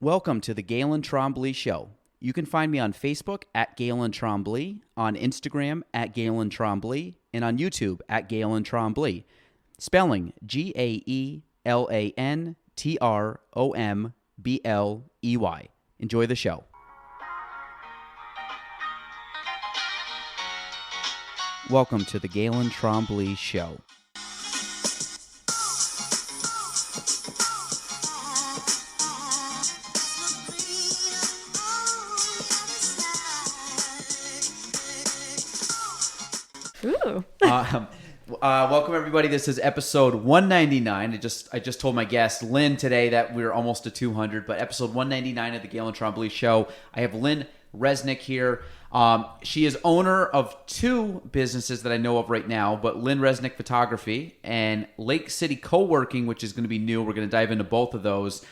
Welcome to the Galen Trombley Show. You can find me on Facebook at Galen Trombley, on Instagram at Galen Trombley, and on YouTube at Galen Trombley. Spelling GaelenTrombley. Enjoy the show. Welcome to the Galen Trombley Show. Ooh. Welcome everybody. This is episode 199. I just told my guest Lynne today that we're almost to 200, but episode 199 of the Galen Trombley Show. I have Lynne Reznick here. She is owner of two businesses that I know of right now, but Lynne Reznick Photography and Lake City Coworking, which is going to be new. We're going to dive into both of those.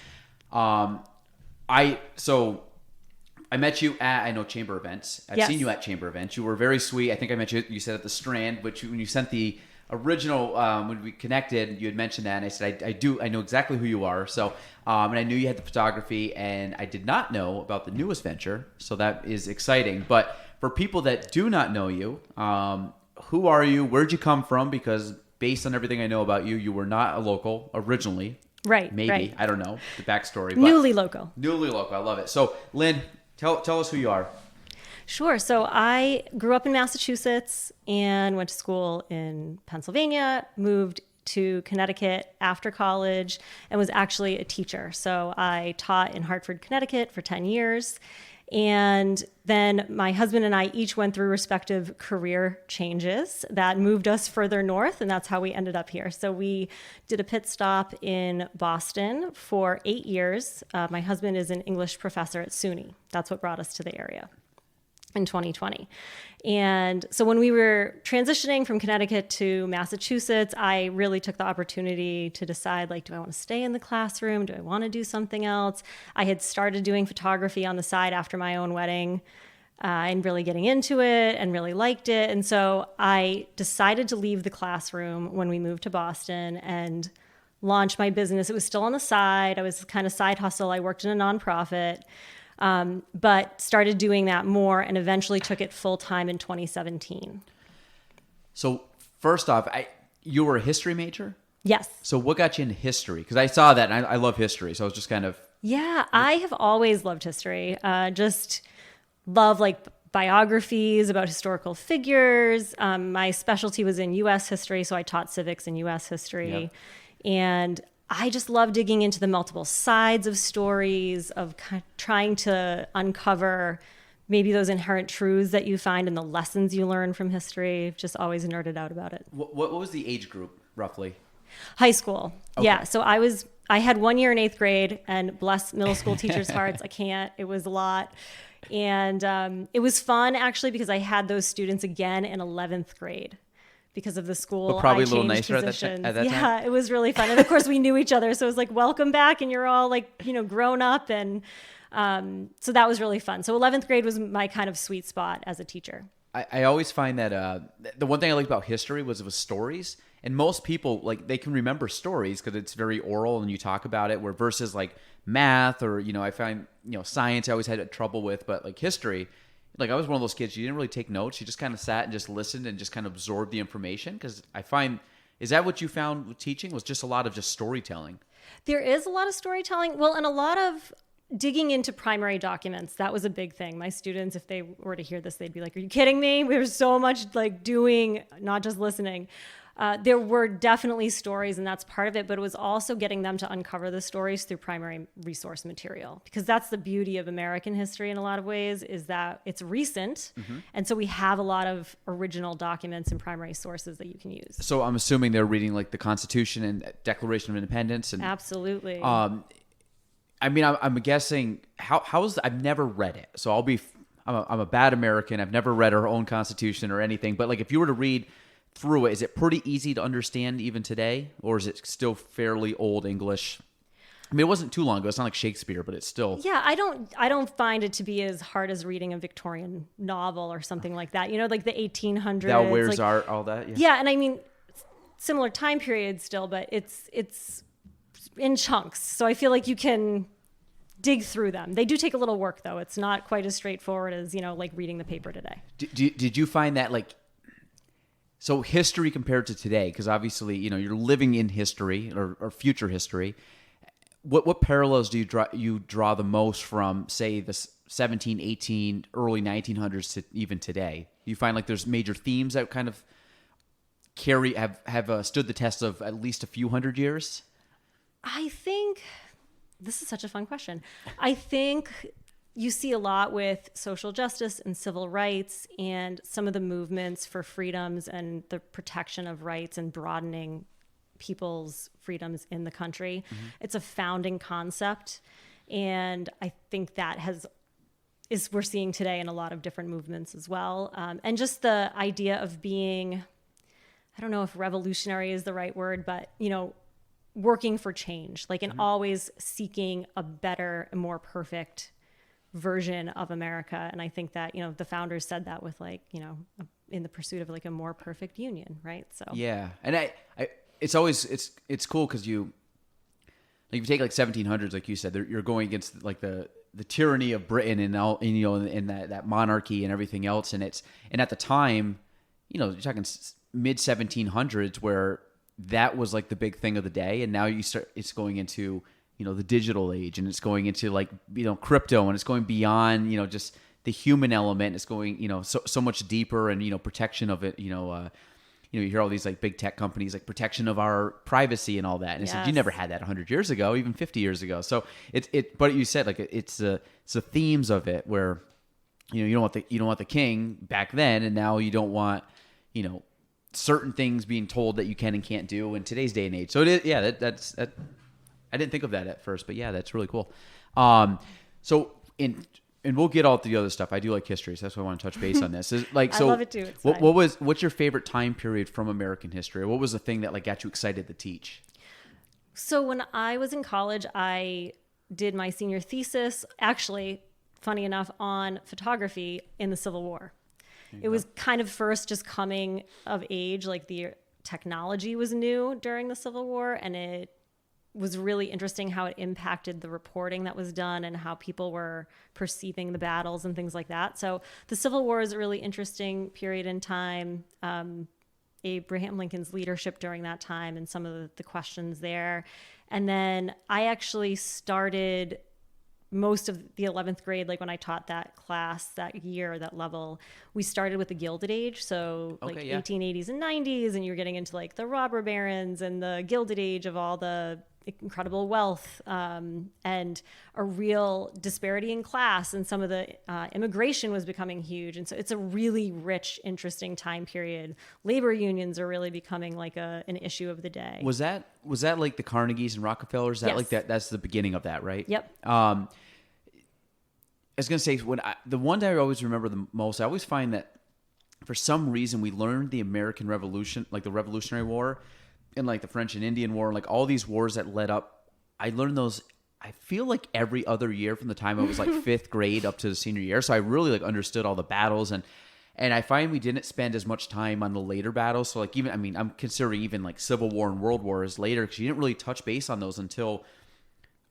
I met you at, chamber events. I've seen you at chamber events. You were very sweet. I think I met you said at the Strand, which when you sent the original, when we connected, you had mentioned that, and I said, I know exactly who you are. So, and I knew you had the photography, and I did not know about the newest venture. So that is exciting. But for people that do not know you, who are you? Where'd you come from? Because based on everything I know about you, you were not a local originally. Right. Maybe. Right. I don't know the backstory. But Newly local. I love it. So, Lynne, Tell us who you are. Sure. So I grew up in Massachusetts and went to school in Pennsylvania, moved to Connecticut after college, and was actually a teacher. So I taught in Hartford, Connecticut for 10 years. And then my husband and I each went through respective career changes that moved us further north, and that's how we ended up here. So we did a pit stop in Boston for 8 years. My husband is an English professor at SUNY. That's what brought us to the area in 2020. And so when we were transitioning from Connecticut to Massachusetts, I really took the opportunity to decide, do I want to stay in the classroom? Do I want to do something else? I had started doing photography on the side after my own wedding and really getting into it and really liked it. And so I decided to leave the classroom when we moved to Boston and launch my business. It was still on the side. I was kind of side hustle. I worked in a nonprofit. But started doing that more and eventually took it full time in 2017. So first off, you were a history major? Yes. So what got you into history? Because I saw that and I love history. So I was just kind of... Yeah, I have always loved history. Just love biographies about historical figures. My specialty was in U.S. history, so I taught civics and U.S. history. Yep. And I just love digging into the multiple sides of stories, of trying to uncover maybe those inherent truths that you find and the lessons you learn from history. Just always nerded out about it. What was the age group, roughly? High school. Okay. Yeah. So I had 1 year in 8th grade, and bless middle school teachers' hearts, it was a lot. And it was fun, actually, because I had those students again in 11th grade. Because of the school, but probably I a little changed nicer positions. at that time. Yeah, it was really fun, and of course we knew each other, so it was welcome back, and you're all grown up, and so that was really fun. So 11th grade was my kind of sweet spot as a teacher. I always find that the one thing I liked about history was it was stories, and most people they can remember stories because it's very oral and you talk about it. Where versus math or I find science I always had trouble with, but history. I was one of those kids, you didn't really take notes. You just kind of sat and just listened and just kind of absorbed the information. Because I find, is that what you found with teaching was just a lot of just storytelling? There is a lot of storytelling. Well, and a lot of digging into primary documents. That was a big thing. My students, if they were to hear this, they'd be like, are you kidding me? We were so much doing, not just listening. There were definitely stories, and that's part of it, but it was also getting them to uncover the stories through primary resource material, because that's the beauty of American history in a lot of ways, is that it's recent, and so we have a lot of original documents and primary sources that you can use. So I'm assuming they're reading the Constitution and Declaration of Independence. And absolutely. I'm guessing, I've never read it, so I'm a bad American. I've never read our own Constitution or anything, but if you were to read through it, is it pretty easy to understand even today, or is it still fairly old English? It wasn't too long ago. It's not like Shakespeare, but it's still... Yeah, I don't find it to be as hard as reading a Victorian novel or something like that. The 1800s. Thou wears art, all that. Yeah, and similar time period still, but it's in chunks. So I feel like you can dig through them. They do take a little work though. It's not quite as straightforward as, like reading the paper today. Did you find that so history compared to today, because obviously, you're living in history or future history. What parallels do you draw the most from, say, the 17, 18, early 1900s to even today? You find there's major themes that kind of have stood the test of at least a few hundred years? I think this is such a fun question. I think you see a lot with social justice and civil rights and some of the movements for freedoms and the protection of rights and broadening people's freedoms in the country. Mm-hmm. It's a founding concept. And I think that we're seeing today in a lot of different movements as well. And just the idea of being, I don't know if revolutionary is the right word, but, working for change, and always seeking a better and more perfect version of America. And I think that, the founders said that with in the pursuit of a more perfect union. Right. So, yeah. And it's always, it's cool. Cause if you take 1700s, like you said, you're going against the tyranny of Britain and all, and that monarchy and everything else. And at the time, you're talking mid 1700s where that was the big thing of the day. And now it's going into, the digital age, and it's going into crypto, and it's going beyond, just the human element. It's going, so much deeper, and, protection of it, you hear all these big tech companies, protection of our privacy and all that. And it's you never had that 100 years ago, even 50 years ago. So but you said it's the themes of it where, you don't want the king back then. And now you don't want, certain things being told that you can and can't do in today's day and age. So it is, that's I didn't think of that at first, but yeah, that's really cool. So and we'll get all to the other stuff. I do like history, so that's why I want to touch base on this. I love it too. What's your favorite time period from American history? What was the thing that got you excited to teach? So when I was in college, I did my senior thesis, actually, funny enough, on photography in the Civil War. It was kind of first just coming of age, the technology was new during the Civil War, and it was really interesting how it impacted the reporting that was done and how people were perceiving the battles and things like that. So the Civil War is a really interesting period in time. Abraham Lincoln's leadership during that time and some of the questions there. And then I actually started most of the 11th grade, when I taught that class that year, that level, we started with the Gilded Age. So 1880s and 90s, and you're getting into the robber barons and the Gilded Age of all the incredible wealth, and a real disparity in class, and some of the immigration was becoming huge. And so it's a really rich, interesting time period. Labor unions are really becoming an issue of the day. Was that like the Carnegies and Rockefellers? Yes. That's the beginning of that, right? Yep. I was going to say, the one that I always remember the most, I always find that for some reason we learned the American Revolution, the Revolutionary War, and the French and Indian War, all these wars that led up. I learned those, I feel every other year from the time I was fifth grade up to the senior year. So I really understood all the battles, and I find we didn't spend as much time on the later battles. So I'm considering even Civil War and World War as later, because you didn't really touch base on those until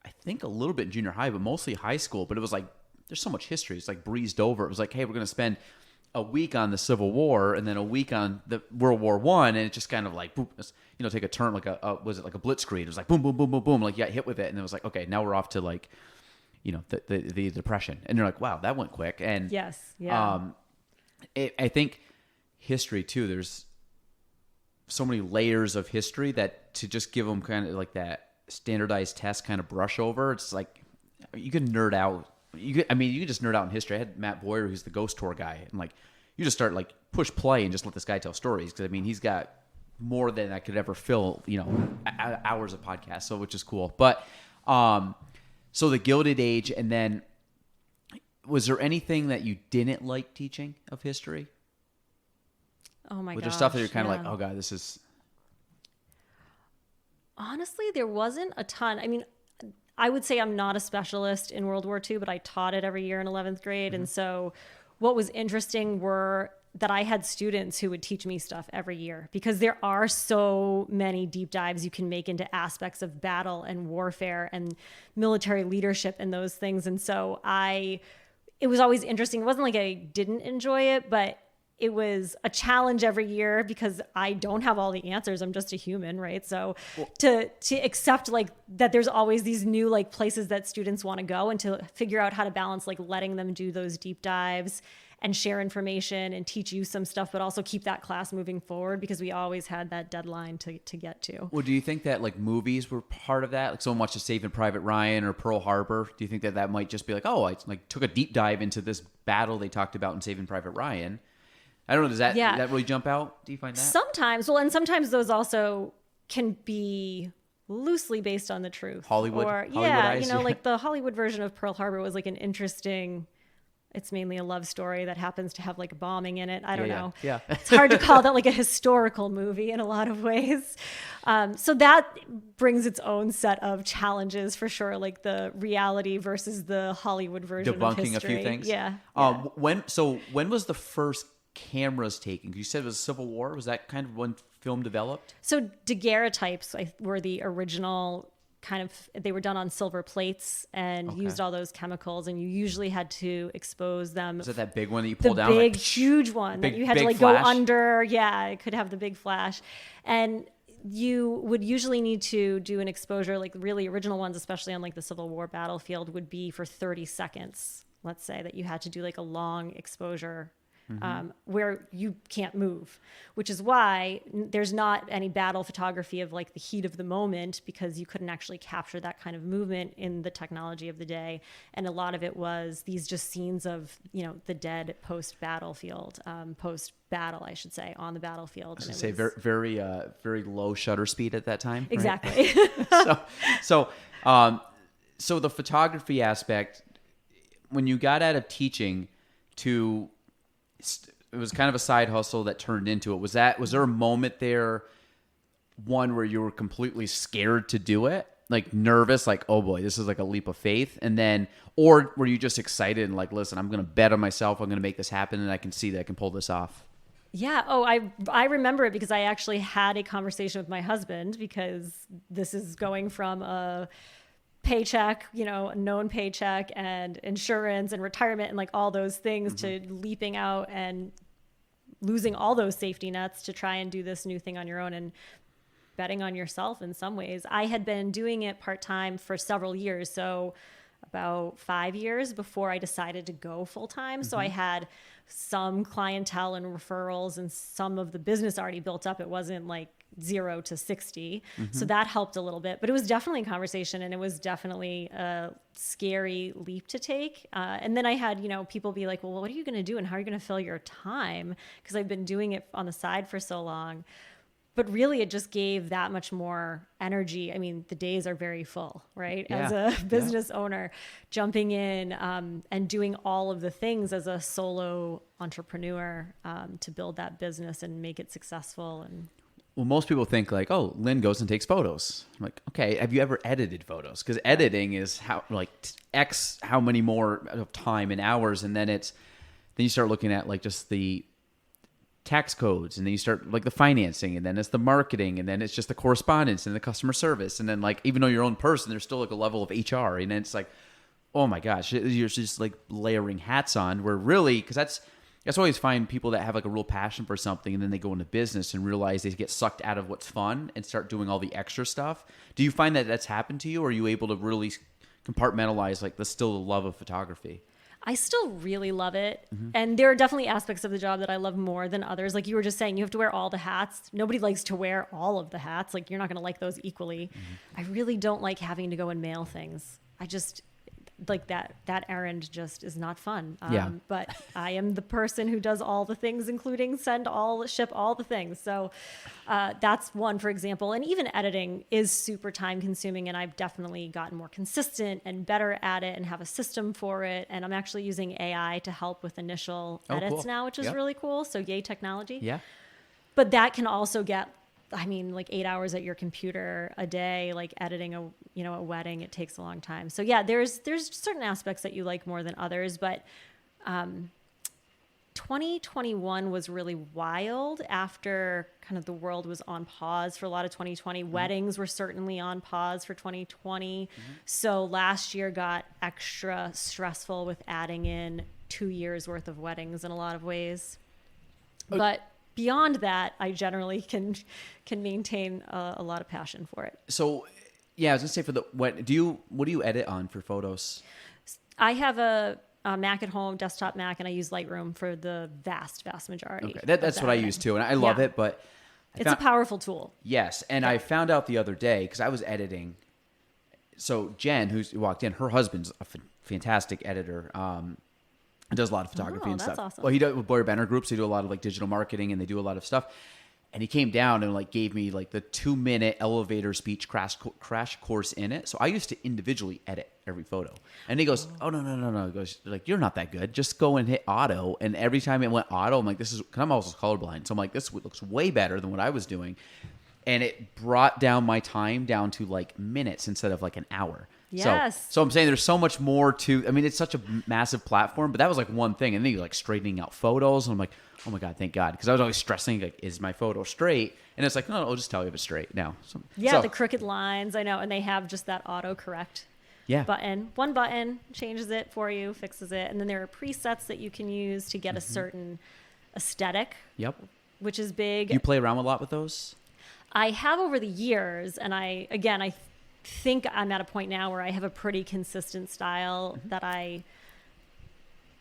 I think a little bit in junior high, but mostly high school. But it was there's so much history. It's breezed over. It was hey, we're going to spend a week on the Civil War and then a week on the World War I, and it just kind of boom, take a turn was it a blitzkrieg? It was boom, boom, boom, boom, boom, you got hit with it, and it was okay, now we're off to the Depression, and you're wow, that went quick. And yes, yeah. I think history too. There's so many layers of history that to just give them kind of that standardized test kind of brush over, it's you can nerd out. You could just nerd out in history. I had Matt Boyer, who's the ghost tour guy, and you just start push play and just let this guy tell stories, because he's got more than I could ever fill hours of podcasts, so which is cool. But so the Gilded Age, and then was there anything that you didn't like teaching of history? Oh my gosh. Was there stuff that you're kind of oh god, this is? Honestly, there wasn't a ton. I would say I'm not a specialist in World War II, but I taught it every year in 11th grade. Mm-hmm. And so what was interesting were that I had students who would teach me stuff every year, because there are so many deep dives you can make into aspects of battle and warfare and military leadership and those things. And so it was always interesting. It wasn't like I didn't enjoy it, but it was a challenge every year because I don't have all the answers. I'm just a human, right? So to accept like that there's always these new like places that students want to go, and to figure out how to balance like letting them do those deep dives and share information and teach you some stuff, but also keep that class moving forward, because we always had that deadline to get to. Well, do you think that like movies were part of that? Like someone watched Saving Private Ryan or Pearl Harbor. Do you think that might just be like, oh, I like took a deep dive into this battle they talked about in Saving Private Ryan? I don't know. Does that really jump out? Do you find that? Sometimes. Well, and sometimes those also can be loosely based on the truth. Hollywood. Like the Hollywood version of Pearl Harbor was like an interesting. It's mainly a love story that happens to have like bombing in it. I don't know. Yeah. It's hard to call that like a historical movie in a lot of ways. So that brings its own set of challenges for sure, like the reality versus the Hollywood version of history. Debunking a few things. Yeah. When was the first cameras taken? You said it was Civil War. Was that kind of when film developed? So daguerreotypes were the original kind of, they were done on silver plates and used all those chemicals, and you usually had to expose them. Is that big one that you pull down? The big, huge one that you had to like flash? Go under. Yeah, it could have the big flash. And you would usually need to do an exposure, like really original ones, especially on like the Civil War battlefield, would be for 30 seconds. Let's say that you had to do like a long exposure where you can't move, which is why there's not any battle photography of like the heat of the moment, because you couldn't actually capture that kind of movement in the technology of the day. And a lot of it was these just scenes of, the dead post-battle, I should say, on the battlefield. I was say very low shutter speed at that time. Exactly. Right? So the photography aspect, when you got out of teaching it was kind of a side hustle that turned into it. Was there a moment there, one where you were completely scared to do it? Like nervous, like, oh boy, this is like a leap of faith. And then, or were you just excited and like, listen, I'm going to bet on myself. I'm going to make this happen, and I can see that I can pull this off. Yeah. Oh, I remember it because I actually had a conversation with my husband, because this is going from a paycheck, a known paycheck, and insurance and retirement and like all those things, to leaping out and losing all those safety nets to try and do this new thing on your own, and betting on yourself in some ways. I had been doing it part-time for several years. So about 5 years before I decided to go full-time. So I had some clientele and referrals, and some of the business already built up. It wasn't like 0 to 60. So that helped a little bit, but it was definitely a conversation, and it was definitely a scary leap to take. And then I had, people be like, well, what are you going to do? And how are you going to fill your time? Because I've been doing it on the side for so long. But really, it just gave that much more energy. I mean, the days are very full, right? Yeah. As a business owner, jumping in and doing all of the things as a solo entrepreneur to build that business and make it successful. And well, most people think like, oh, Lynne goes and takes photos. I'm like, okay, have you ever edited photos? Because editing is how many more of time and hours, and then you start looking at like just the tax codes, and then you start like the financing, and then it's the marketing, and then it's just the correspondence and the customer service, and then like even though you're your own person, there's still like a level of HR, and then it's like, oh my gosh, you're just like layering hats on. Where really, because that's I always find people that have like a real passion for something, and then they go into business and realize they get sucked out of what's fun and start doing all the extra stuff. Do you find that that's happened to you, or are you able to really compartmentalize like the love of photography? I still really love it. And there are definitely aspects of the job that I love more than others. Like you were just saying, you have to wear all the hats. Nobody likes to wear all of the hats. Like you're not going to like those equally. I really don't like having to go and mail things. I just like that errand just is not fun. But I am the person who does all the things, including ship all the things. So that's one, for example. And even editing is super time consuming, and I've definitely gotten more consistent and better at it and have a system for it. And I'm actually using AI to help with initial edits now, which is really cool. So yay, technology. Yeah. But that can also get, like 8 hours at your computer a day, like editing a wedding, it takes a long time. So yeah, there's certain aspects that you like more than others, but 2021 was really wild after kind of the world was on pause for a lot of 2020. Weddings were certainly on pause for 2020. So last year got extra stressful with adding in 2 years worth of weddings in a lot of ways. But beyond that, I generally can maintain a lot of passion for it. So, yeah, I was gonna say what do you edit on for photos? I have a Mac at home, desktop Mac, and I use Lightroom for the vast majority. Okay, that's what I use too, and I love it. But it's a powerful tool. Yes, and I found out the other day because I was editing. So Jen, who walked in, her husband's a fantastic editor. Does a lot of photography and that's stuff. Awesome. Well, he does with Boyer Benner Groups. They do a lot of like digital marketing, and they do a lot of stuff. And he came down and like gave me like the 2-minute elevator speech crash course in it. So I used to individually edit every photo. And he goes, "Oh no." He goes, like, "You're not that good. Just go and hit auto." And every time it went auto, I'm like, "This is." Cause I'm also colorblind, so I'm like, "This looks way better than what I was doing." And it brought down my time down to like minutes instead of like an hour. Yes. So I'm saying there's so much more to. I mean, it's such a massive platform, but that was like one thing. And then you're like straightening out photos, and I'm like, "Oh my God, thank God," because I was always stressing like, "Is my photo straight?" And it's like, "No, I'll just tell you if it's straight now." The crooked lines, I know, and they have just that auto correct button. One button changes it for you, fixes it, and then there are presets that you can use to get a certain aesthetic. Yep. Which is big. You play around a lot with those? I have over the years, and I think I'm at a point now where I have a pretty consistent style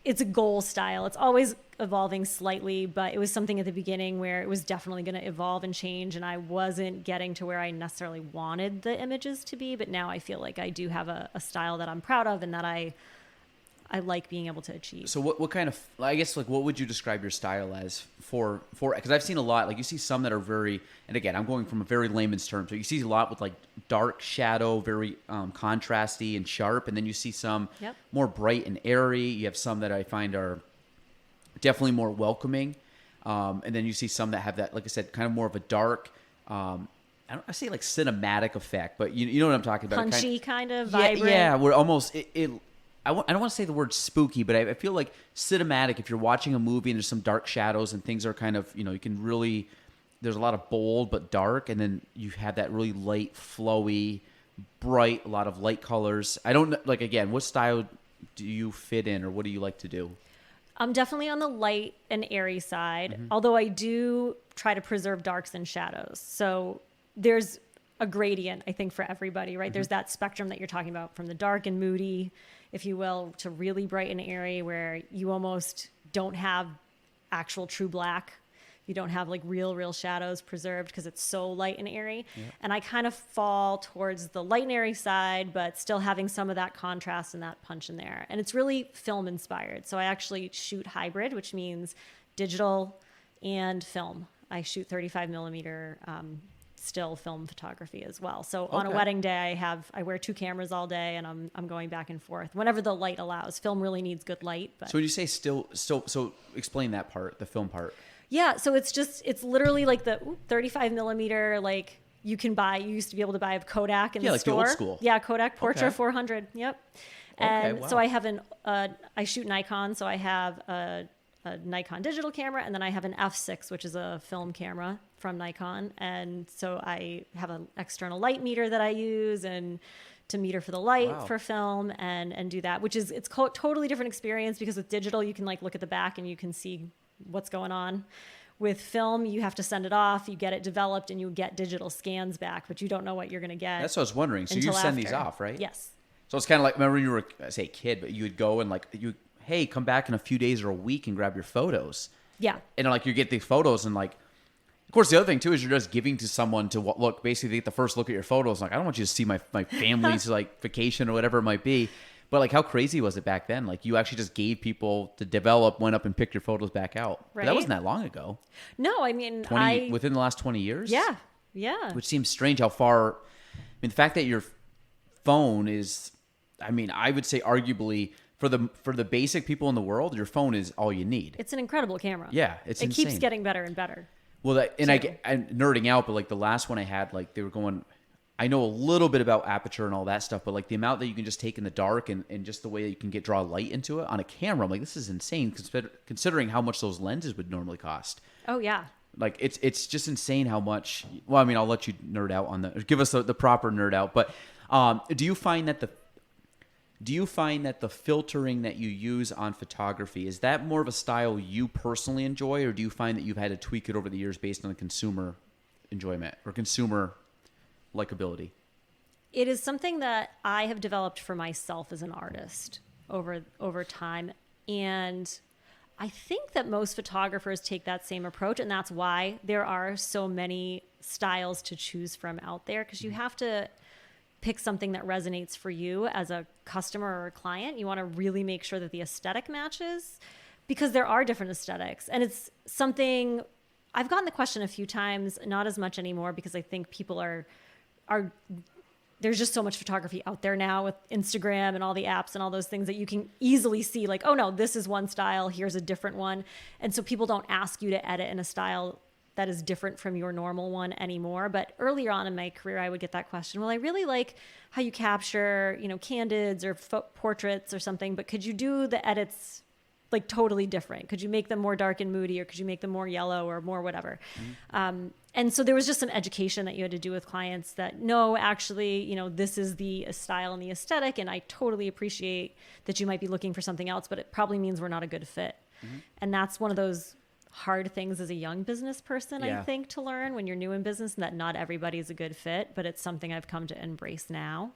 it's a goal style. It's always evolving slightly, but it was something at the beginning where it was definitely going to evolve and change, and I wasn't getting to where I necessarily wanted the images to be, but now I feel like I do have a style that I'm proud of and that I like being able to achieve. So what kind of, I guess, like, what would you describe your style as for, because I've seen a lot, like you see some that are very, and again, I'm going from a very layman's term. So you see a lot with like dark shadow, very contrasty and sharp. And then you see some more bright and airy. You have some that I find are definitely more welcoming. And then you see some that have that, like I said, kind of more of a dark, I say like cinematic effect, but you know what I'm talking about. Punchy kind of vibrant. Yeah, we're almost, I don't want to say the word spooky, but I feel like cinematic, if you're watching a movie and there's some dark shadows and things are kind of, you can really, there's a lot of bold but dark, and then you have that really light, flowy, bright, a lot of light colors. I don't, like, again, what style do you fit in, or what do you like to do? I'm definitely on the light and airy side, although I do try to preserve darks and shadows. So there's a gradient, I think, for everybody, right? There's that spectrum that you're talking about, from the dark and moody, if you will, to really bright and airy, where you almost don't have actual true black. You don't have like real shadows preserved because it's so light and airy. Yeah. And I kind of fall towards the light and airy side, but still having some of that contrast and that punch in there. And it's really film inspired. So I actually shoot hybrid, which means digital and film. I shoot 35 millimeter still film photography as well. So on a wedding day, I wear 2 cameras all day, and I'm going back and forth whenever the light allows. Film really needs good light. But. So when you say still, so explain that part, the film part. Yeah, so it's literally like the 35 millimeter, like you used to be able to buy a Kodak in the like store. The old school. Yeah, Kodak Portra 400. Yep. And so I have I shoot Nikon, so I have a Nikon digital camera, and then I have an F6, which is a film camera from Nikon. And so I have an external light meter that I use and to meter for the light for film and do that, which is, it's totally different experience, because with digital, you can like look at the back and you can see what's going on. With film, you have to send it off, you get it developed, and you get digital scans back, but you don't know what you're going to get. That's what I was wondering. So you send these off, right? Yes. So it's kind of like, remember when you were, I say kid, but you would go and like, hey, come back in a few days or a week and grab your photos. Yeah. And like you get these photos, and like, of course, the other thing too is you're just giving to someone to look, basically get the first look at your photos. Like, I don't want you to see my family's like vacation or whatever it might be. But like, how crazy was it back then? Like, you actually just gave people to develop, went up and picked your photos back out. Right. But that wasn't that long ago. No, I mean, within the last 20 years? Yeah. Yeah. Which seems strange how far, I mean, the fact that your phone is, I mean, I would say arguably for the basic people in the world, your phone is all you need. It's an incredible camera. Yeah. It insane. Keeps getting better and better. Well, I'm nerding out, but like the last one I had, like they were going, I know a little bit about aperture and all that stuff, but like the amount that you can just take in the dark and just the way that you can draw light into it on a camera, I'm like, this is insane considering how much those lenses would normally cost. Oh yeah. Like it's just insane how much. Well, I mean, I'll let you nerd out on give us the proper nerd out. But do you find that the filtering that you use on photography, is that more of a style you personally enjoy, or do you find that you've had to tweak it over the years based on the consumer enjoyment or consumer likability? It is something that I have developed for myself as an artist over time, and I think that most photographers take that same approach, and that's why there are so many styles to choose from out there, because you have to pick something that resonates for you as a customer or a client. You want to really make sure that the aesthetic matches, because there are different aesthetics. And it's something I've gotten the question a few times, not as much anymore, because I think people are there's just so much photography out there now with Instagram and all the apps and all those things that you can easily see, like, oh no, this is one style, here's a different one. And so people don't ask you to edit in a style that is different from your normal one anymore. But earlier on in my career, I would get that question. Well, I really like how you capture, candids or portraits or something, but could you do the edits like totally different? Could you make them more dark and moody, or could you make them more yellow or more whatever? And so there was just some education that you had to do with clients that, no, actually, this is the style and the aesthetic, and I totally appreciate that you might be looking for something else, but it probably means we're not a good fit. And that's one of those hard things as a young business person, I think, to learn when you're new in business, and that not everybody is a good fit, but it's something I've come to embrace now.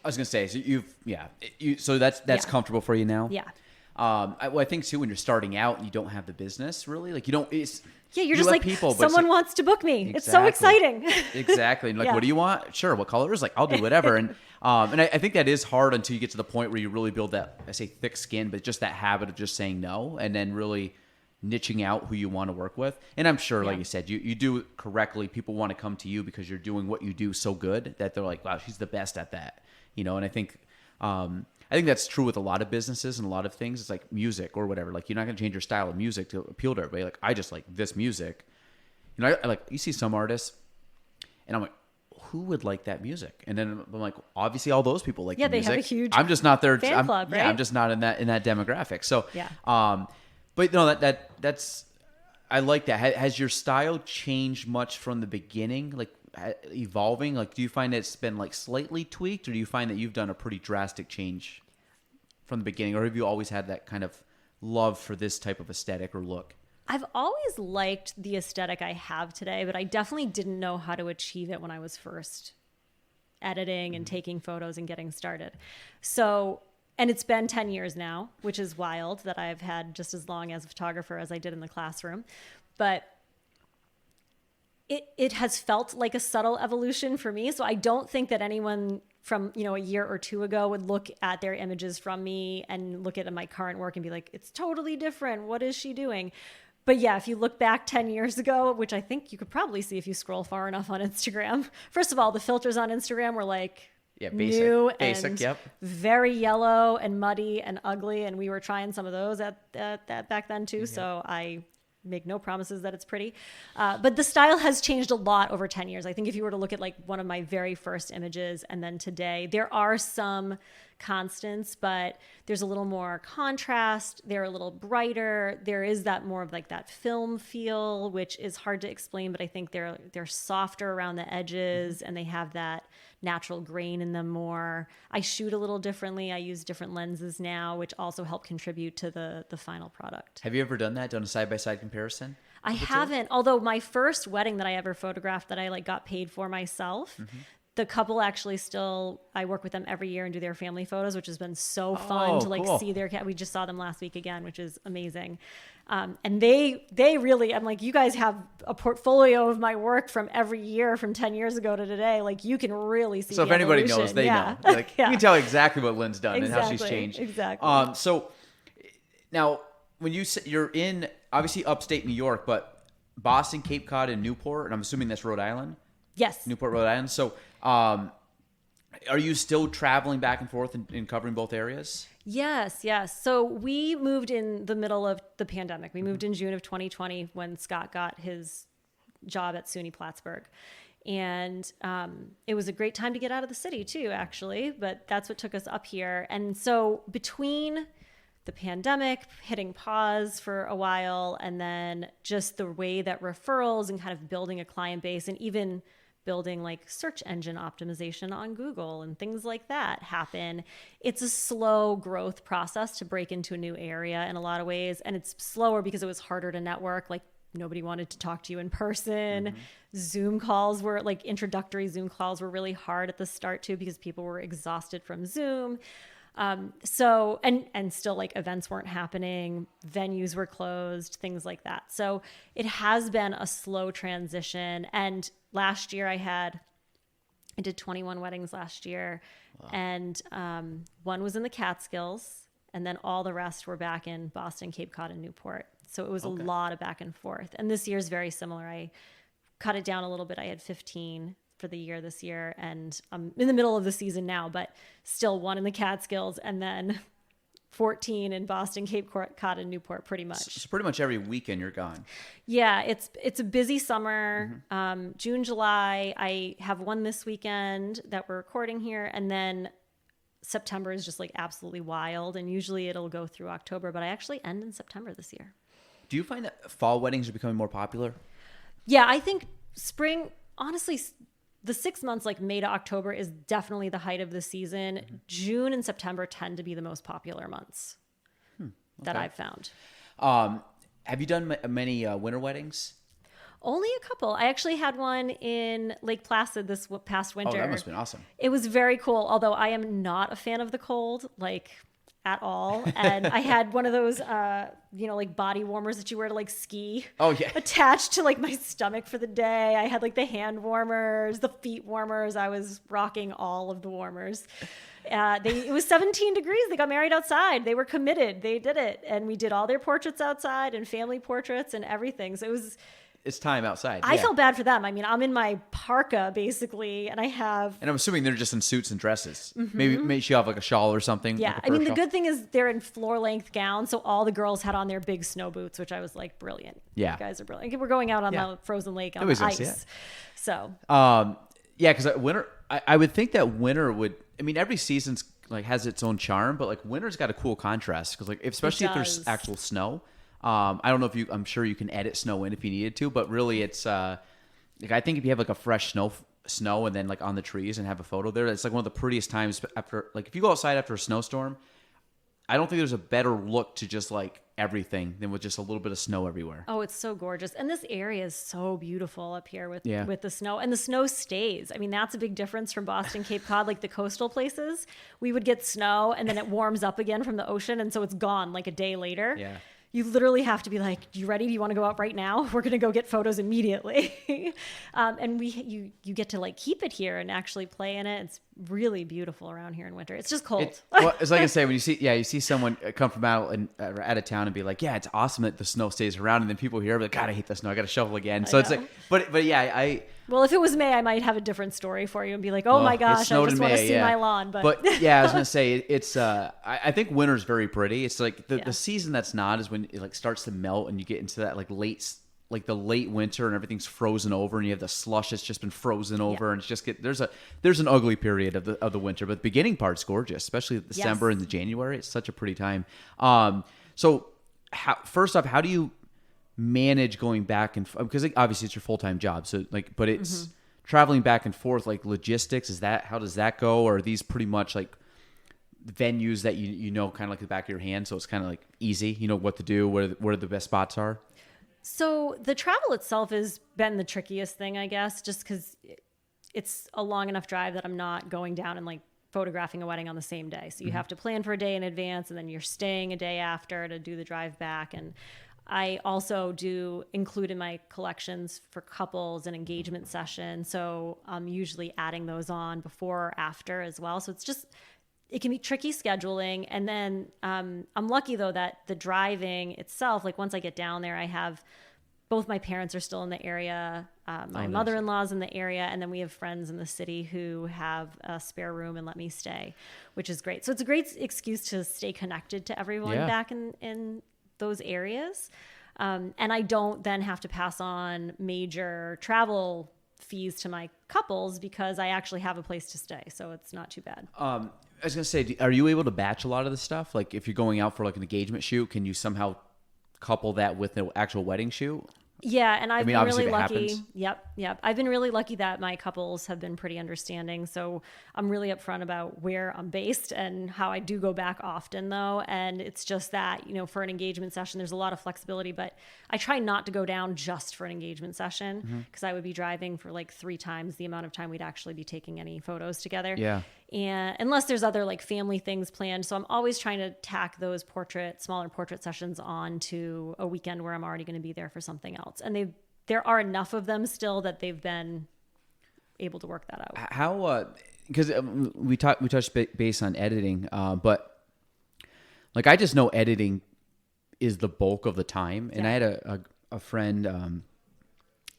I was going to say, so so that's comfortable for you now? Yeah. I think too, when you're starting out and you don't have the business really, like you don't, you're just like, people, someone wants to book me. Exactly. It's so exciting. Exactly. And like, what do you want? Sure. What colors? Like, I'll do whatever. And I think that is hard until you get to the point where you really build that, I say thick skin, but just that habit of just saying no, and then really niching out who you want to work with. And I'm sure, like you said, you do it correctly. People want to come to you because you're doing what you do so good that they're like, wow, she's the best at that. And I think that's true with a lot of businesses and a lot of things. It's like music or whatever. Like, you're not going to change your style of music to appeal to everybody. Like, I just like this music. I like, you see some artists and I'm like, who would like that music? And then I'm like, obviously all those people like the music. They have a huge I'm just not their fan club, right? Yeah, I'm just not in that demographic. So, but that's, I like that. Has your style changed much from the beginning? Like, evolving? Like, do you find that it's been like slightly tweaked, or do you find that you've done a pretty drastic change from the beginning, or have you always had that kind of love for this type of aesthetic or look? I've always liked the aesthetic I have today, but I definitely didn't know how to achieve it when I was first editing and taking photos and getting started. So, and it's been 10 years now, which is wild that I've had just as long as a photographer as I did in the classroom. But it has felt like a subtle evolution for me. So I don't think that anyone from, a year or two ago would look at their images from me and look at my current work and be like, it's totally different. What is she doing? But yeah, if you look back 10 years ago, which I think you could probably see if you scroll far enough on Instagram. First of all, the filters on Instagram were like new and very yellow and muddy and ugly. And we were trying some of those at back then too. So I make no promises that it's pretty. But the style has changed a lot over 10 years. I think if you were to look at like one of my very first images and then today, there are some constants, but there's a little more contrast. They're a little brighter. There is that more of like that film feel, which is hard to explain, but I think they're softer around the edges and they have that natural grain in them more. I shoot a little differently. I use different lenses now, which also help contribute to the final product. Have you ever done a side-by-side comparison? I haven't, although my first wedding that I ever photographed that I like got paid for myself, the couple actually still, I work with them every year and do their family photos, which has been so fun to like see their cat. We just saw them last week again, which is amazing. And they really, I'm like, you guys have a portfolio of my work from every year from 10 years ago to today. Like, you can really see. So if anybody knows, they know. Like, you can tell exactly what Lynne's done and how she's changed. Exactly. So now when you're in obviously upstate New York, but Boston, Cape Cod, and Newport, and I'm assuming that's Rhode Island. Yes. Newport, Rhode Island. So are you still traveling back and forth and covering both areas? Yes. So we moved in the middle of the pandemic. We moved in June of 2020 when Scott got his job at SUNY Plattsburgh. And it was a great time to get out of the city too, actually, but that's what took us up here. And so between the pandemic, hitting pause for a while, and then just the way that referrals and kind of building a client base and even building like search engine optimization on Google and things like that happen, it's a slow growth process to break into a new area in a lot of ways. And it's slower because it was harder to network. Like nobody wanted to talk to you in person. Zoom calls were like introductory Zoom calls were really hard at the start too, because people were exhausted from Zoom. So, and still like events weren't happening, venues were closed, things like that. So it has been a slow transition. And last year I did 21 weddings last year. Wow. And, one was in the Catskills, and then all the rest were back in Boston, Cape Cod, and Newport. So it was a lot of back and forth. And this year's very similar. I cut it down a little bit. I had 15 for the year this year, and I'm in the middle of the season now, but still one in the Catskills and then 14 in Boston, Cape Cod, and Newport pretty much. So pretty much every weekend you're gone. Yeah, it's a busy summer. June, July, I have one this weekend that we're recording here, and then September is just like absolutely wild, and usually it'll go through October, but I actually end in September this year. Do you find that fall weddings are becoming more popular? Yeah, I think spring, honestly, the 6 months like May to October is definitely the height of the season. June and September tend to be the most popular months that I've found. Have you done many winter weddings? Only a couple. I actually had one in Lake Placid this past winter. Oh, that must have been awesome. It was very cool, although I am not a fan of the cold, like at all. And I had one of those, like body warmers that you wear to like ski. Oh, yeah. Attached to like my stomach for the day. I had like the hand warmers, the feet warmers. I was rocking all of the warmers. It was 17 degrees. They got married outside. They were committed. They did it. And we did all their portraits outside and family portraits and everything. So it's time outside. I felt bad for them. I mean, I'm in my parka basically, and And I'm assuming they're just in suits and dresses. Maybe she'll have like a shawl or something. Yeah. Like I mean, the good thing is they're in floor length gowns. So all the girls had on their big snow boots, which I was like, brilliant. Yeah. You guys are brilliant. We're going out on the frozen lake on the ice. So. Because winter, I would think that winter would, I mean, every season's like has its own charm, but like winter's got a cool contrast because like, especially if there's actual snow. I don't know if I'm sure you can edit snow in if you needed to, but really it's, like, I think if you have like a fresh snow and then like on the trees and have a photo there, it's like one of the prettiest times after, like if you go outside after a snowstorm, I don't think there's a better look to just like everything than with just a little bit of snow everywhere. Oh, it's so gorgeous. And this area is so beautiful up here with the snow, and the snow stays. I mean, that's a big difference from Boston, Cape Cod, like the coastal places. We would get snow and then it warms up again from the ocean. And so it's gone like a day later. Yeah. You literally have to be like, you ready? Do you want to go out right now? We're going to go get photos immediately. And you get to like keep it here and actually play in it. It's really beautiful around here in winter. It's just cold. It's like I say, when you see someone come from out of town and be like, yeah, it's awesome that the snow stays around. And then people here are like, God, I hate the snow. I got to shovel again. So it's like, but yeah, well, if it was May, I might have a different story for you and be like, oh my gosh, I just want to see my lawn. But yeah, I was going to say, it's, I think winter's very pretty. It's like the season that's not is when it like starts to melt and you get into that like the late winter and everything's frozen over and you have the slush that's just been frozen over and it's just there's an ugly period of the winter, but the beginning part's gorgeous, especially December and the January. It's such a pretty time. So first off, how do you manage going back and because obviously it's your full-time job, so like, but it's traveling back and forth, like logistics, how does that go? Or are these pretty much like venues that you know kind of like the back of your hand, so it's kind of like easy, you know what to do, where the best spots are? So the travel itself has been the trickiest thing, I guess, just because it's a long enough drive that I'm not going down and like photographing a wedding on the same day. So you have to plan for a day in advance, and then you're staying a day after to do the drive back. And I also do include in my collections for couples an engagement session. So I'm usually adding those on before or after as well. So it can be tricky scheduling. And then I'm lucky though that the driving itself, like once I get down there, I have both my parents are still in the area. My mother-in-law's in the area. And then we have friends in the city who have a spare room and let me stay, which is great. So it's a great excuse to stay connected to everyone back in those areas. And I don't then have to pass on major travel fees to my couples because I actually have a place to stay. So it's not too bad. I was going to say, are you able to batch a lot of the stuff? Like if you're going out for like an engagement shoot, can you somehow couple that with the actual wedding shoot? Yeah, and I've been really lucky. Happens. Yep. I've been really lucky that my couples have been pretty understanding. So I'm really upfront about where I'm based and how I do go back often, though. And it's just that, for an engagement session, there's a lot of flexibility, but I try not to go down just for an engagement session because I would be driving for like 3 times the amount of time we'd actually be taking any photos together. Yeah. And unless there's other like family things planned. So I'm always trying to tack those smaller portrait sessions on to a weekend where I'm already going to be there for something else. And there are enough of them still that they've been able to work that out. How, because we touched base on editing, but like I just know editing is the bulk of the time. And I had a friend,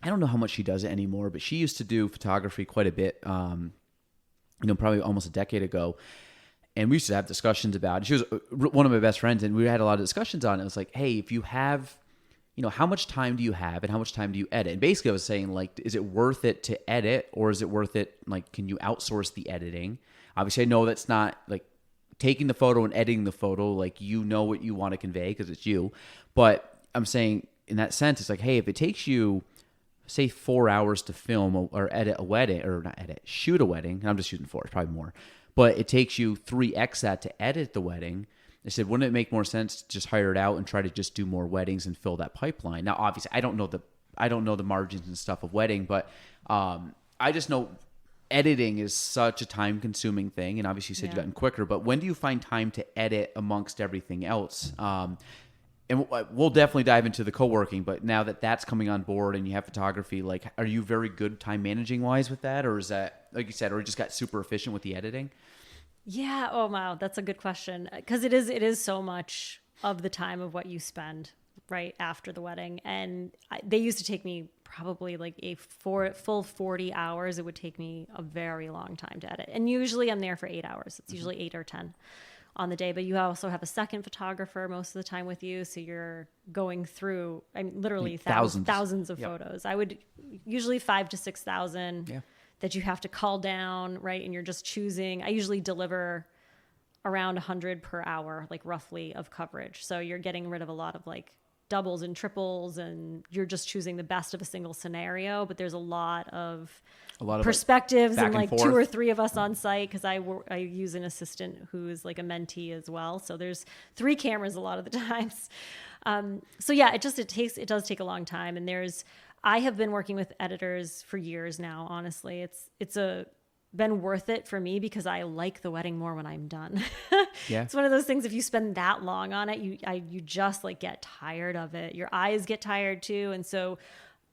I don't know how much she does it anymore, but she used to do photography quite a bit, probably almost a decade ago. And we used to have discussions about it. She was one of my best friends, and we had a lot of discussions on it. It was like, hey, if you have, how much time do you have and how much time do you edit? And basically I was saying, like, is it worth it to edit, or is it worth it, like, can you outsource the editing? Obviously, I know that's not, like, taking the photo and editing the photo, like, what you want to convey because it's you. But I'm saying in that sense, it's like, hey, if it takes you, say, 4 hours to film or edit a wedding, or not edit, shoot a wedding, and I'm just shooting 4, it's probably more, but it takes you 3x that to edit the wedding. I said, wouldn't it make more sense to just hire it out and try to just do more weddings and fill that pipeline? Now, obviously, I don't know the margins and stuff of wedding, but I just know editing is such a time-consuming thing. And obviously, you said you've gotten quicker, but when do you find time to edit amongst everything else? And we'll definitely dive into the co-working, but now that that's coming on board and you have photography, like, are you very good time managing wise with that? Or is that, like you said, or you just got super efficient with the editing? Yeah. Oh, wow. That's a good question. Because it is so much of the time of what you spend right after the wedding. And they used to take me probably like full 40 hours. It would take me a very long time to edit. And usually I'm there for 8 hours. It's usually 8 or 10 on the day, but you also have a second photographer most of the time with you. So you're going through, literally thousands of photos. I would usually 5,000 to 6,000 that you have to call down, right? And you're just choosing. I usually deliver around 100 per hour, like roughly, of coverage. So you're getting rid of a lot of like doubles and triples, and you're just choosing the best of a single scenario. But there's a lot of perspectives and like 2 or 3 of us on site, because I use an assistant who is like a mentee as well. So there's 3 cameras a lot of the times. So yeah, it does take a long time. And I have been working with editors for years now. Honestly, it's been worth it for me because I like the wedding more when I'm done. Yeah. It's one of those things, if you spend that long on it, you just like get tired of it. Your eyes get tired too. And so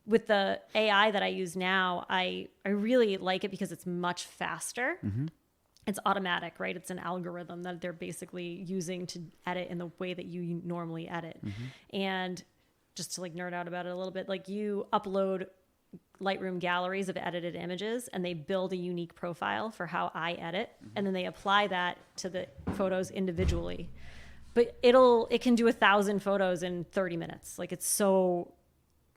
with the AI that I use now, I really like it because it's much faster. Mm-hmm. It's automatic, right? It's an algorithm that they're basically using to edit in the way that you normally edit. Mm-hmm. And just to like nerd out about it a little bit, like you upload Lightroom galleries of edited images, and they build a unique profile for how I edit, and then they apply that to the photos individually. But it can do 1,000 photos in 30 minutes. Like, it's so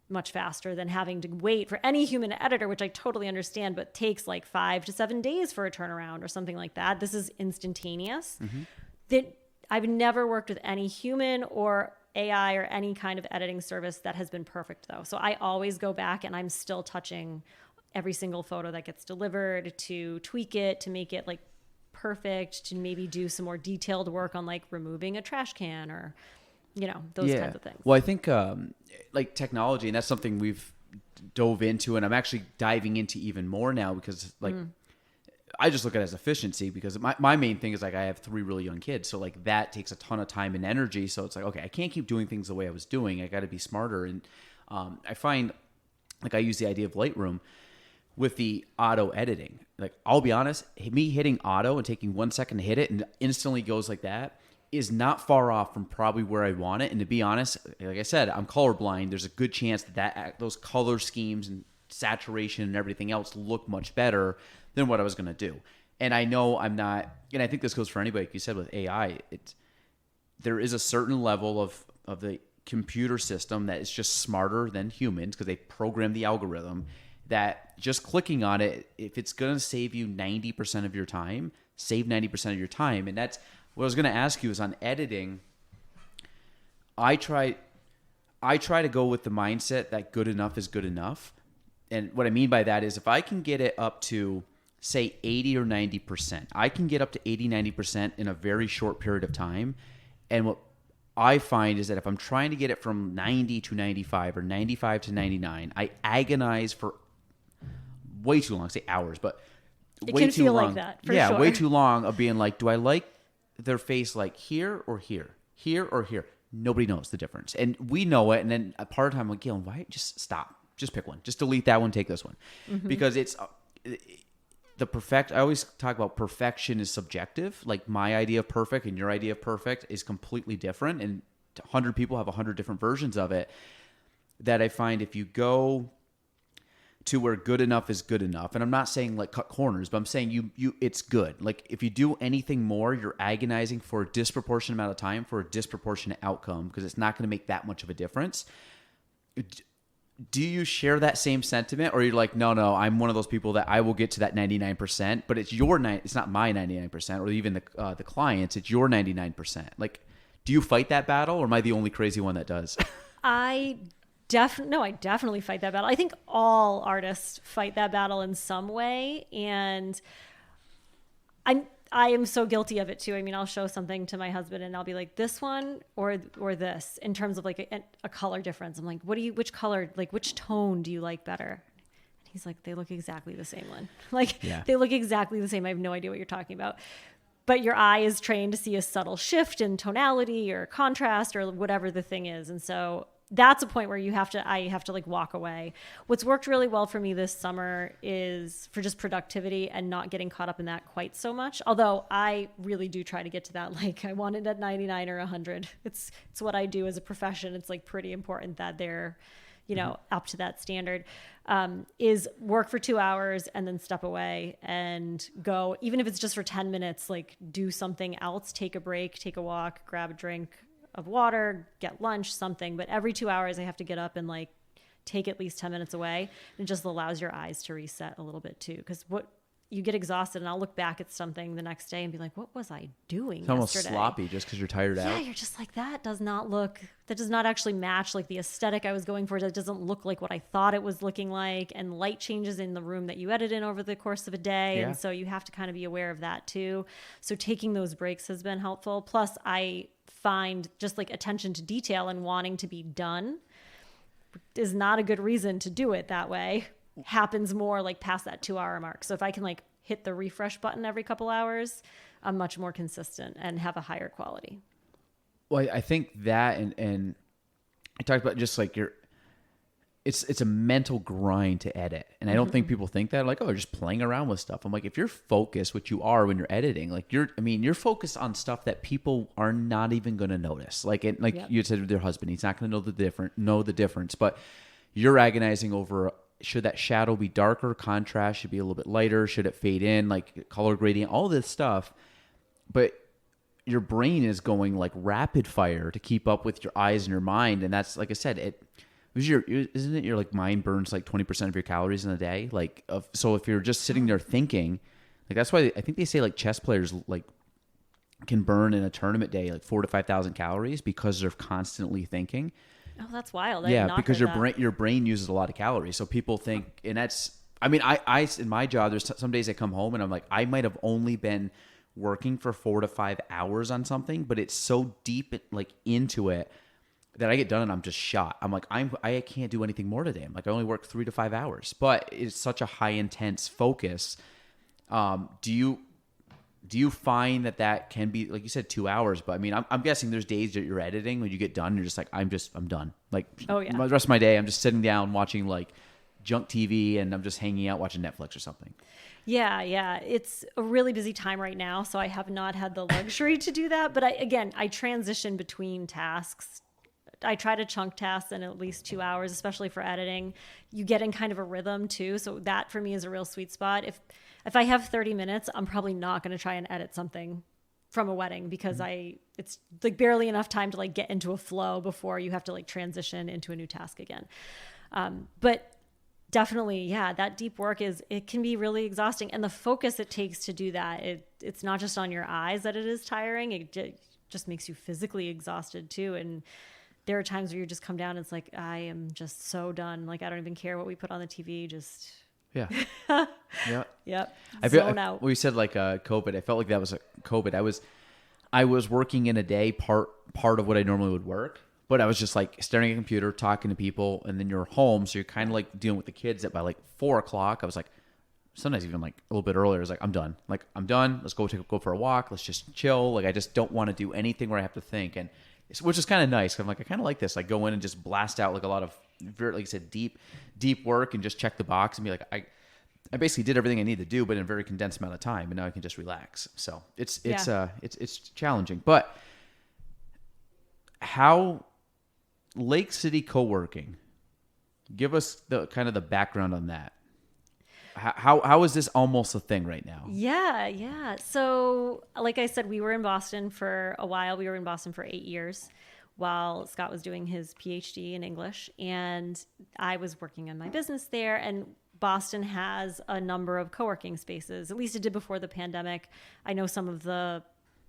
much faster than having to wait for any human editor, which I totally understand, but takes like 5 to 7 days for a turnaround or something like that. This is instantaneous. Mm-hmm. I've never worked with any human or AI or any kind of editing service that has been perfect, though. So I always go back and I'm still touching every single photo that gets delivered to tweak it, to make it like perfect, to maybe do some more detailed work on like removing a trash can or, those kinds of things. Well, I think like technology, and that's something we've dove into, and I'm actually diving into even more now because like, I just look at it as efficiency, because my main thing is like I have 3 really young kids. So like that takes a ton of time and energy. So it's like, okay, I can't keep doing things the way I was doing. I got to be smarter. And I find like I use the idea of Lightroom with the auto editing. Like, I'll be honest, me hitting auto and taking 1 second to hit it and instantly goes like that is not far off from probably where I want it. And to be honest, like I said, I'm colorblind. There's a good chance that those color schemes and saturation and everything else look much better than what I was going to do. And I know I'm not, and I think this goes for anybody, like you said, with AI, there is a certain level of the computer system that is just smarter than humans because they program the algorithm. that just clicking on it, if it's going to save you 90% of your time, save 90% of your time. And that's what I was going to ask you is on editing. I try to go with the mindset that good enough is good enough. And what I mean by that is if I can get it up to, say, 80 or 90%, I can get up to 80, 90% in a very short period of time. And what I find is that if I'm trying to get it from 90 to 95 or 95 to 99, I agonize for way too long, say hours, but it way can too feel long. like that, for sure. Way too long of being like, do I like their face like here or here? Here or here? Nobody knows the difference. And we know it. And then a part of the time I'm like, Galen, why? Just stop. Just pick one. Just delete that one, take this one. Mm-hmm. Because it's I always talk about perfection is subjective. Like my idea of perfect and your idea of perfect is completely different. And 100 people have 100 different versions of it. That I find if you go to where good enough is good enough, and I'm not saying like cut corners, but I'm saying you it's good. Like if you do anything more, you're agonizing for a disproportionate amount of time for a disproportionate outcome because it's not going to make that much of a difference. Do you share that same sentiment, or you're like, no, I'm one of those people that I will get to that 99%, but it's it's not my 99%, or even the clients, it's your 99%. Like, do you fight that battle, or am I the only crazy one that does? I definitely fight that battle. I think all artists fight that battle in some way, and I am so guilty of it too. I mean, I'll show something to my husband and I'll be like, this one or this, in terms of like a color difference. I'm like, which color, like which tone do you like better? And he's like, they look exactly the same one. Like They look exactly the same. I have no idea what you're talking about. But your eye is trained to see a subtle shift in tonality or contrast or whatever the thing is. And so that's a point where I have to like walk away. What's worked really well for me this summer is for just productivity and not getting caught up in that quite so much. Although I really do try to get to that, like I want it at 99 or 100. It's what I do as a profession. It's like pretty important that they're, up to that standard. Is work for 2 hours and then step away and go, even if it's just for 10 minutes, like do something else, take a break, take a walk, grab a drink of water, get lunch, something. But every 2 hours I have to get up and like take at least 10 minutes away. And it just allows your eyes to reset a little bit too. Because you get exhausted, and I'll look back at something the next day and be like, what was I doing yesterday? It's almost sloppy just because you're tired out. Yeah, you're just like, that does not actually match like the aesthetic I was going for. That doesn't look like what I thought it was looking like. And light changes in the room that you edit in over the course of a day. Yeah. And so you have to kind of be aware of that too. So taking those breaks has been helpful. Plus I find just like attention to detail and wanting to be done is not a good reason to do it that way. Happens more like past that 2 hour mark. So if I can like hit the refresh button every couple hours, I'm much more consistent and have a higher quality. Well, I think that, and I talked about just like it's a mental grind to edit. And I don't think people think that like, oh, you're just playing around with stuff. I'm like, if you're focused, which you are when you're editing, like you're focused on stuff that people are not even going to notice. Like you said with your husband, he's not going to know the difference, but you're agonizing over, should that shadow be darker? Contrast should be a little bit lighter. Should it fade in? Like color gradient, all this stuff. But your brain is going like rapid fire to keep up with your eyes and your mind. And that's, like I said, isn't it your like mind burns like 20% of your calories in a day? So if you're just sitting there thinking, like that's why I think they say like chess players like can burn in a tournament day like 4,000 to 5,000 calories because they're constantly thinking. Oh, that's wild. Because your brain uses a lot of calories. So people think, and that's, I mean, I in my job, there's some days I come home and I'm like, I might have only been working for 4 to 5 hours on something, but it's so deep like into it that I get done and I'm just shot. I'm like, I can't do anything more today. I'm like, I only work 3 to 5 hours, but it's such a high intense focus. Do you find that can be, like you said, 2 hours? But I mean, I'm guessing there's days that you're editing when you get done, you're just like, I'm done. Like the rest of my day, I'm just sitting down watching like junk TV and I'm just hanging out watching Netflix or something. Yeah. It's a really busy time right now. So I have not had the luxury to do that. But I transition between tasks. I try to chunk tasks in at least 2 hours, especially for editing. You get in kind of a rhythm too. So that for me is a real sweet spot. If I have 30 minutes, I'm probably not going to try and edit something from a wedding because it's like barely enough time to like get into a flow before you have to like transition into a new task again. But Definitely. Yeah. That deep work it can be really exhausting. And the focus it takes to do that, it's not just on your eyes that it is tiring. It just makes you physically exhausted too. And there are times where you just come down and it's like, I am just so done. Like, I don't even care what we put on the TV. Just. Yeah. Yeah. Yep. Zone out. Well, you said like COVID. I felt like that was a COVID. I was working in a day, part of what I normally would work. But I was just like staring at a computer, talking to people, and then you're home. So you're kind of like dealing with the kids that by like 4:00, I was like, sometimes even like a little bit earlier, I was like, I'm done. Like, I'm done. Let's go for a walk. Let's just chill. Like, I just don't want to do anything where I have to think. And which is kind of nice. I'm like, I kind of like this. Like, go in and just blast out like a lot of, like I said, deep work and just check the box and be like, I basically did everything I need to do, but in a very condensed amount of time. And now I can just relax. So it's challenging. But how Lake City Coworking, give us the kind of the background on that. How is this almost a thing right now? Yeah. So like I said, we were in Boston for a while. We were in Boston for 8 years while Scott was doing his PhD in English. And I was working on my business there. And Boston has a number of co-working spaces. At least it did before the pandemic. I know some of the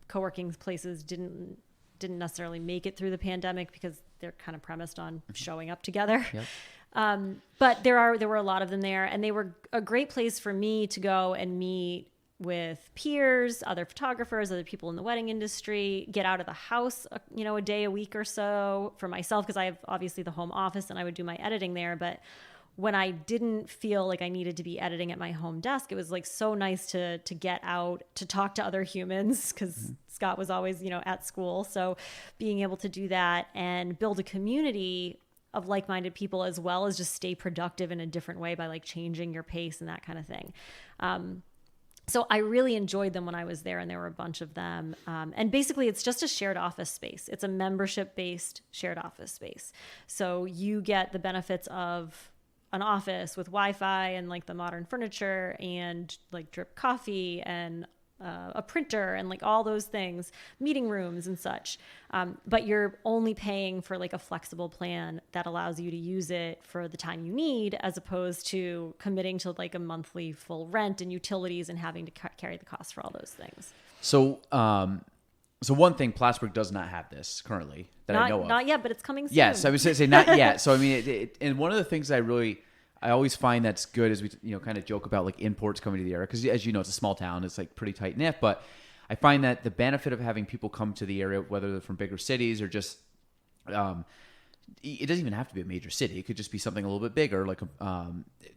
co-working places didn't necessarily make it through the pandemic because they're kind of premised on showing up together. Yep. But there were a lot of them there, and they were a great place for me to go and meet with peers, other photographers, other people in the wedding industry, get out of the house, a day a week or so for myself, because I have obviously the home office and I would do my editing there. But when I didn't feel like I needed to be editing at my home desk, it was like so nice to get out, to talk to other humans, because Scott was always, at school. So being able to do that and build a community of like-minded people, as well as just stay productive in a different way by like changing your pace and that kind of thing. So I really enjoyed them when I was there, and there were a bunch of them. And basically it's just a shared office space. It's a membership-based shared office space. So you get the benefits of an office with Wi-Fi and like the modern furniture and like drip coffee and a printer and like all those things, meeting rooms and such. But you're only paying for like a flexible plan that allows you to use it for the time you need, as opposed to committing to like a monthly full rent and utilities and having to carry the cost for all those things. So, one thing, Plattsburgh does not have this currently that I know of. Not yet, but it's coming soon. Yes, I would say not yet. So I mean, and one of the things I always find that's good is we kind of joke about like imports coming to the area, because as you know, it's a small town, it's like pretty tight knit. But I find that the benefit of having people come to the area, whether they're from bigger cities or just, it doesn't even have to be a major city. It could just be something a little bit bigger, like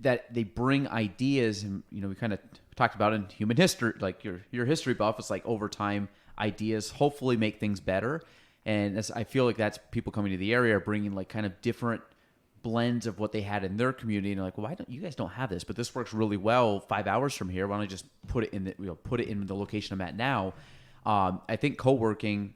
that they bring ideas, and we kind of talked about in human history, like your history buff. It's like over time, ideas hopefully make things better, and I feel like that's people coming to the area are bringing like kind of different blends of what they had in their community, and like, well, you guys don't have this, but this works really well 5 hours from here. Why don't I just put it in the location I'm at now? I think co-working,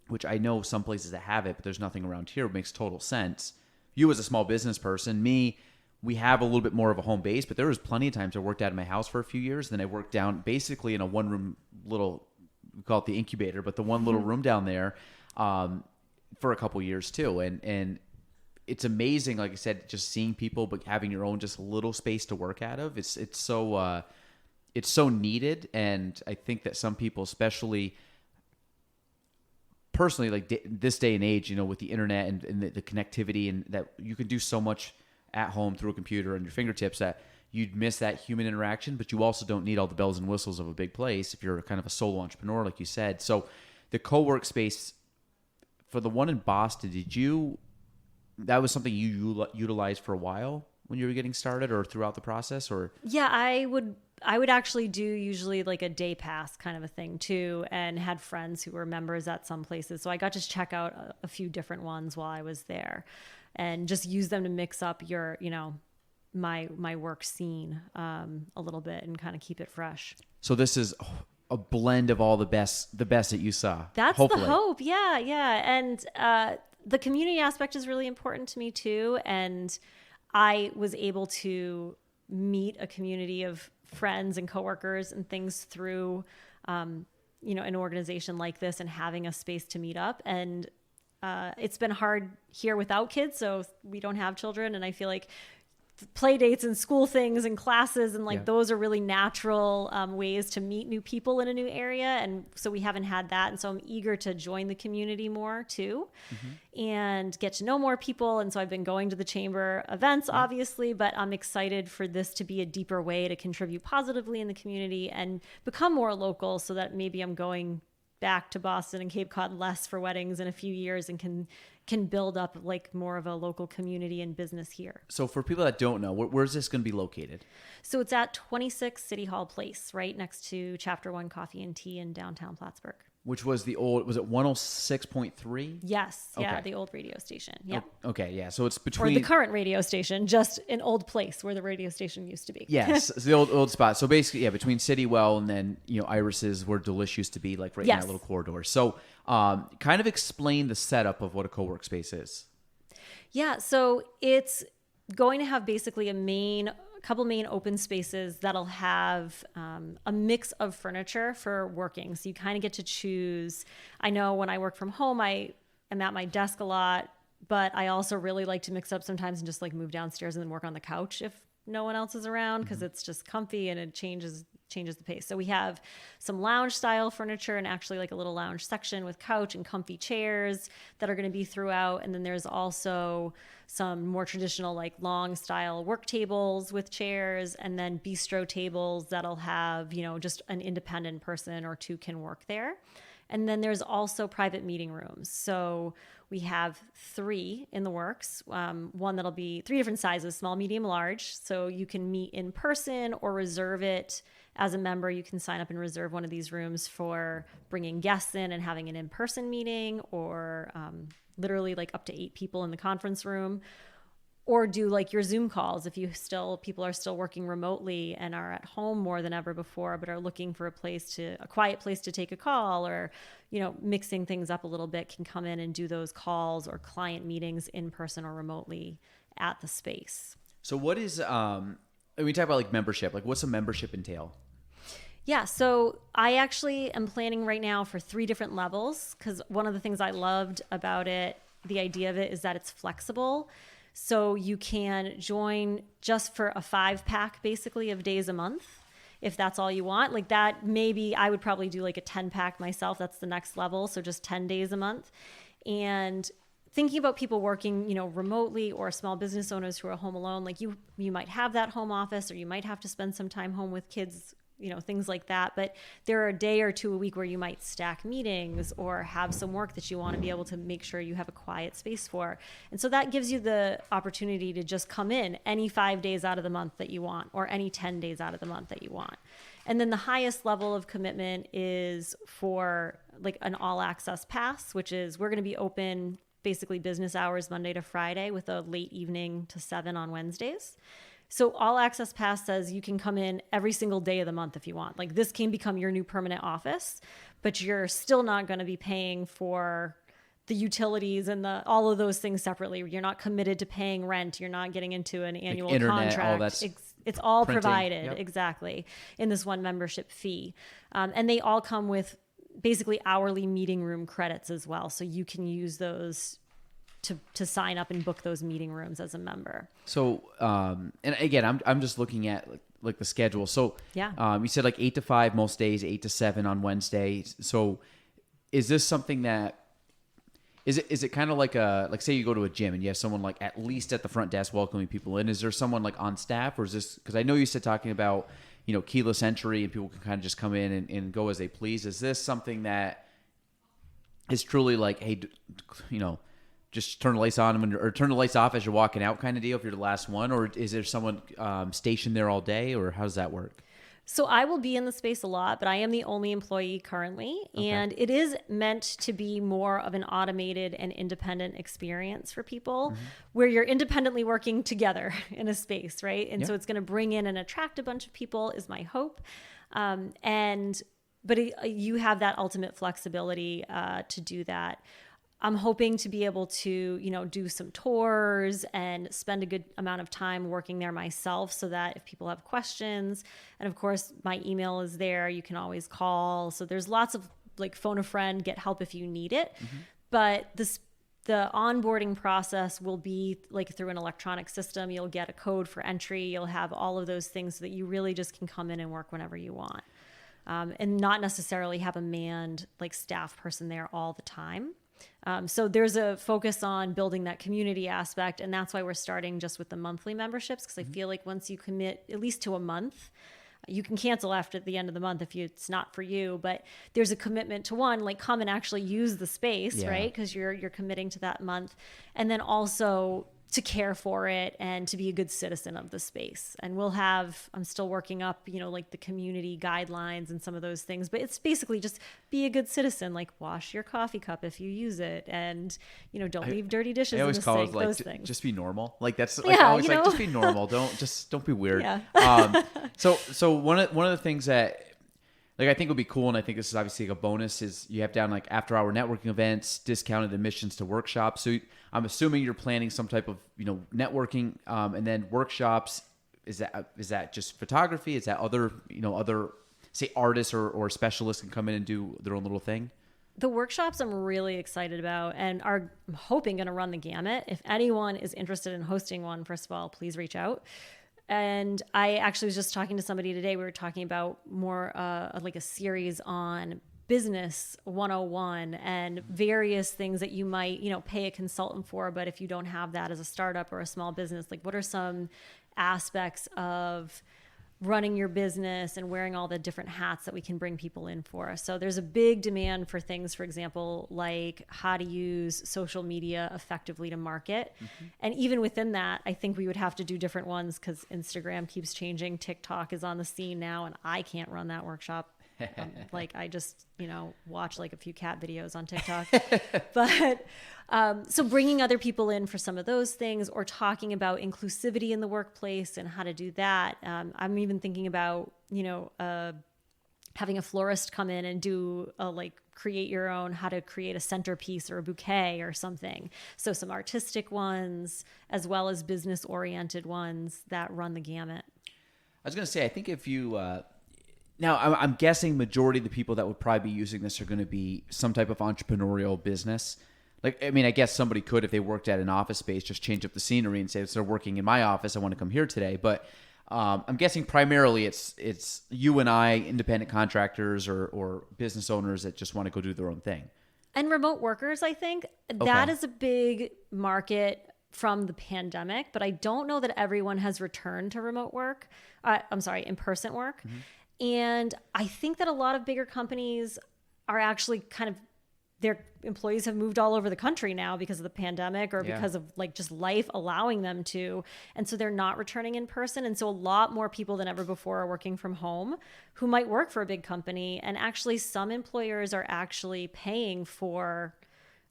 which I know some places that have it, but there's nothing around here, makes total sense. You as a small business person, we have a little bit more of a home base, but there was plenty of times I worked out of my house for a few years. Then I worked down basically in a one-room little, we call it the incubator, but the one little room down there for a couple years too. And it's amazing, like I said, just seeing people, but having your own just little space to work out of. It's so needed, and I think that some people, especially personally, like this day and age, with the internet and the connectivity, and that you can do so much at home through a computer on your fingertips, that you'd miss that human interaction. But you also don't need all the bells and whistles of a big place if you're kind of a solo entrepreneur, like you said. So the co-work space for the one in Boston, that was something you utilized for a while when you were getting started, or throughout the process? Or yeah, I would actually do usually like a day pass kind of a thing too, and had friends who were members at some places, so I got to check out a few different ones while I was there, and just use them to mix up your my work scene a little bit and kind of keep it fresh. So this is a blend of all the best that you saw. That's hopefully. The hope. Yeah. And the community aspect is really important to me too. And I was able to meet a community of friends and coworkers and things through, an organization like this, and having a space to meet up. And it's been hard here without kids, so we don't have children. And I feel like play dates and school things and classes, and like Yeah. those are really natural ways to meet new people in a new area, and so we haven't had that, and so I'm eager to join the community more too, and get to know more people. And so I've been going to the chamber events, obviously, but I'm excited for this to be a deeper way to contribute positively in the community and become more local, so that maybe I'm going back to Boston and Cape Cod less for weddings in a few years, and can build up like more of a local community and business here. So for people that don't know, where's this going to be located? So it's at 26 City Hall Place, right next to Chapter 1 Coffee and Tea in downtown Plattsburgh. Which was the old, was it 106.3? Yes. Yeah, Okay. the old radio station. Yep. Okay, yeah. So it's Or between... the current radio station, just an old place where the radio station used to be. Yes, it's the old spot. So basically, yeah, between Citywell and then, Iris's, where Delish used to be, like right in Yes. that little corridor. So kind of explain the setup of what a co-work space is. Yeah, so it's going to have basically a couple main open spaces that'll have a mix of furniture for working. So you kind of get to choose. I know when I work from home, I am at my desk a lot, but I also really like to mix up sometimes and just like move downstairs and then work on the couch if no one else is around, because it's just comfy and it changes the pace. So we have some lounge style furniture and actually like a little lounge section with couch and comfy chairs that are going to be throughout. And then there's also some more traditional like long style work tables with chairs, and then bistro tables that'll have, just an independent person or two can work there. And then there's also private meeting rooms. So we have 3 in the works. One that'll be 3 different sizes, small, medium, large. So you can meet in person or reserve it as a member. You can sign up and reserve one of these rooms for bringing guests in and having an in-person meeting, or literally like up to 8 people in the conference room. Or do like your Zoom calls if people are still working remotely and are at home more than ever before, but are looking for a quiet place to take a call, or, mixing things up a little bit, can come in and do those calls or client meetings in person or remotely at the space. So what is, when we talk about like membership, like what's a membership entail? Yeah, so I actually am planning right now for 3 different levels, because one of the things I loved about it, the idea of it, is that it's flexible. So you can join just for a 5-pack basically of days a month, if that's all you want. Like that, maybe I would probably do like a 10-pack myself. That's the next level. So just 10 days a month. And thinking about people working, remotely, or small business owners who are home alone, like you might have that home office, or you might have to spend some time home with kids, things like that. But there are a day or 2 a week where you might stack meetings or have some work that you want to be able to make sure you have a quiet space for. And so that gives you the opportunity to just come in any 5 days out of the month that you want, or any 10 days out of the month that you want. And then the highest level of commitment is for like an all access pass, which is we're going to be open basically business hours Monday to Friday with a late evening to 7 on Wednesdays. So all access pass says you can come in every single day of the month if you want. Like this can become your new permanent office, but you're still not going to be paying for the utilities and all of those things separately. You're not committed to paying rent. You're not getting into an annual like internet, contract. All that's it's all printing. provided, Yep. exactly, in this one membership fee. And they all come with basically hourly meeting room credits as well. So you can use those to sign up and book those meeting rooms as a member. So, and again, I'm just looking at like the schedule. So, Yeah. You said like 8 to 5 most days, 8 to 7 on Wednesdays. So, is this something that is it kind of like say you go to a gym and you have someone like at least at the front desk welcoming people in? Is there someone like on staff, or is this, because I know you said talking about keyless entry and people can kind of just come in and go as they please. Is this something that is truly like, hey, just turn the lights on or turn the lights off as you're walking out kind of deal if you're the last one? Or is there someone stationed there all day, or how does that work? So I will be in the space a lot, but I am the only employee currently. Okay. And it is meant to be more of an automated and independent experience for people, where you're independently working together in a space, right? And so it's going to bring in and attract a bunch of people, is my hope. But you have that ultimate flexibility to do that. I'm hoping to be able to, do some tours and spend a good amount of time working there myself, so that if people have questions, and of course my email is there, you can always call. So there's lots of like phone a friend, get help if you need it. But the onboarding process will be like through an electronic system. You'll get a code for entry. You'll have all of those things so that you really just can come in and work whenever you want. And not necessarily have a manned like staff person there all the time. So there's a focus on building that community aspect. And that's why we're starting just with the monthly memberships. Because I feel like once you commit at least to a month, you can cancel after the end of the month if it's not for you, but there's a commitment to one, like come and actually use the space, right? Because you're committing to that month. And then also to care for it and to be a good citizen of the space. And I'm still working up, like the community guidelines and some of those things, but it's basically just be a good citizen, like wash your coffee cup if you use it. And, don't leave dirty dishes in the sink, those things. Just be normal. Like that's like, I always like, just be normal. Don't be weird. Yeah. So one of the things that, like, I think would be cool, and I think this is obviously like a bonus, is you have down like after-hour networking events, discounted admissions to workshops. So I'm assuming you're planning some type of networking, and then workshops. Is that just photography? Is that other say artists or specialists can come in and do their own little thing? The workshops I'm really excited about and I'm hoping going to run the gamut. If anyone is interested in hosting one, first of all, please reach out. And I actually was just talking to somebody today. We were talking about more like a series on business 101 and various things that you might, pay a consultant for. But if you don't have that as a startup or a small business, like what are some aspects of running your business and wearing all the different hats that we can bring people in for. So there's a big demand for things, for example, like how to use social media effectively to market. Mm-hmm. And even within that, I think we would have to do different ones because Instagram keeps changing. TikTok is on the scene now, and I can't run that workshop. I just, watch like a few cat videos on TikTok. But so bringing other people in for some of those things, or talking about inclusivity in the workplace and how to do that. I'm even thinking about, having a florist come in and do create your own, how to create a centerpiece or a bouquet or something. So some artistic ones as well as business oriented ones that run the gamut. I was going to say, I think if you, now, I'm guessing majority of the people that would probably be using this are going to be some type of entrepreneurial business. I guess somebody could, if they worked at an office space, just change up the scenery and say, instead of working in my office, I want to come here today. But I'm guessing primarily it's you and I, independent contractors or business owners that just want to go do their own thing. And remote workers, I think. Okay. That is a big market from the pandemic, but I don't know that everyone has returned to remote work. In-person work. Mm-hmm. And I think that a lot of bigger companies are actually their employees have moved all over the country now because of the pandemic or because of just life allowing them to. And so they're not returning in person. And so a lot more people than ever before are working from home who might work for a big company. And actually some employers are actually paying for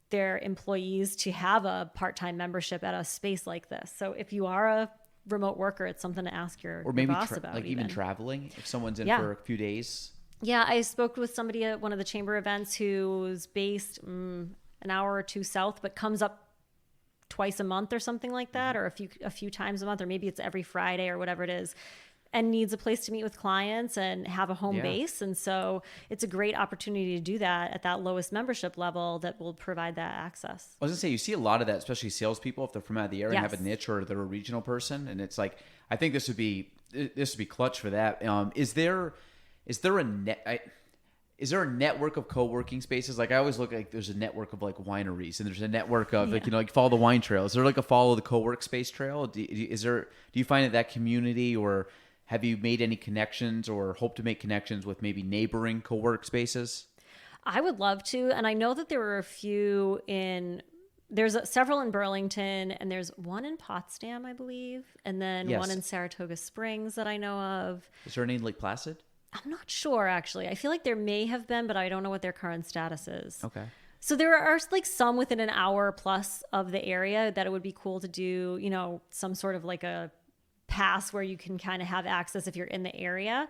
their employees to have a part-time membership at a space like this. So if you are a remote worker, it's something to ask your boss about. Even traveling, if someone's in for a few days. Yeah, I spoke with somebody at one of the chamber events who's based an hour or two south, but comes up twice a month or something like that, or a few times a month, or maybe it's every Friday or whatever it is, and needs a place to meet with clients and have a home base. And so it's a great opportunity to do that at that lowest membership level that will provide that access. I was gonna say, you see a lot of that, especially salespeople, if they're from out of the area and have a niche or they're a regional person. And it's like, I think this would be clutch for that. Is there a network of co-working spaces? Like I always look like there's a network of like wineries, and there's a network of follow the wine trail. Is there like a follow the co-work space trail? Do you find that community, or have you made any connections or hope to make connections with maybe neighboring co-work spaces? I would love to. And I know that there were a few there's several in Burlington, and there's one in Potsdam, I believe. And then one in Saratoga Springs that I know of. Is there any in Lake Placid? I'm not sure, actually. I feel like there may have been, but I don't know what their current status is. Okay. So there are some within an hour plus of the area that it would be cool to do, some sort of like a pass where you can kind of have access if you're in the area.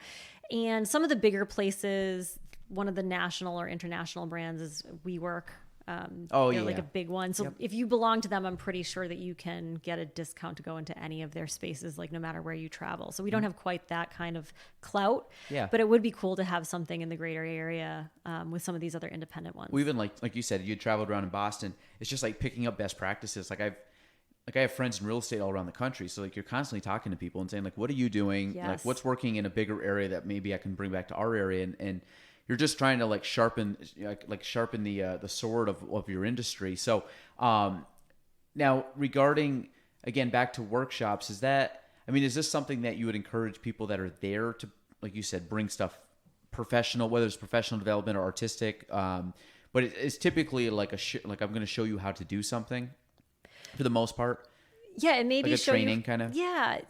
And some of the bigger places, one of the national or international brands is WeWork. They're like a big one. So if you belong to them, I'm pretty sure that you can get a discount to go into any of their spaces, like no matter where you travel. So we don't have quite that kind of clout, but it would be cool to have something in the greater area with some of these other independent ones. Well, even like you said, you traveled around in Boston. It's just like picking up best practices. I have friends in real estate all around the country. So like you're constantly talking to people and saying like, what are you doing? Yes. Like what's working in a bigger area that maybe I can bring back to our area. And you're just trying to like sharpen the sword of your industry. So now regarding, again, back to workshops, is this something that you would encourage people that are there to, like you said, bring stuff professional, whether it's professional development or artistic, but it's typically like I'm going to show you how to do something for the most part? Yeah, and maybe like a training kind of. Yeah,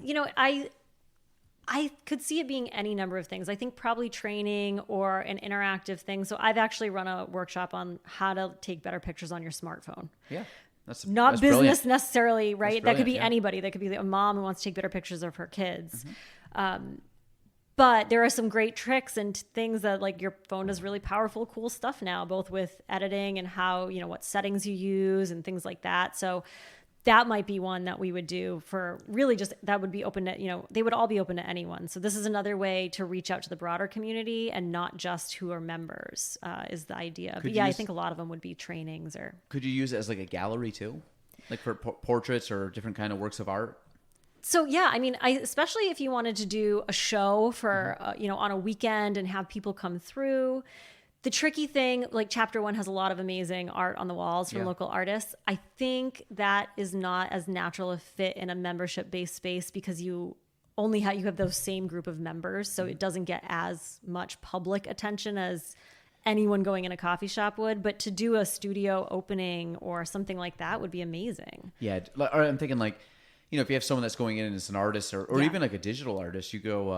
I could see it being any number of things. I think probably training or an interactive thing. So I've actually run a workshop on how to take better pictures on your smartphone. Yeah. That's business brilliant. necessarily, right? That could be yeah. anybody. That could be a mom who wants to take better pictures of her kids. But there are some great tricks and things that like your phone does really powerful, cool stuff now, both with editing and how, what settings you use and things like that. So that might be one that we would do for really just, that would be open to, they would all be open to anyone. So this is another way to reach out to the broader community and not just who are members is the idea. But yeah, I think a lot of them would be trainings or. Could you use it as like a gallery too? Like for portraits or different kind of works of art? So yeah, especially if you wanted to do a show for, on a weekend and have people come through. The tricky thing, like Chapter 1 has a lot of amazing art on the walls from local artists. I think that is not as natural a fit in a membership-based space because you have those same group of members. So it doesn't get as much public attention as anyone going in a coffee shop would. But to do a studio opening or something like that would be amazing. Yeah, I'm thinking like, if you have someone that's going in as an artist or even like a digital artist, you go,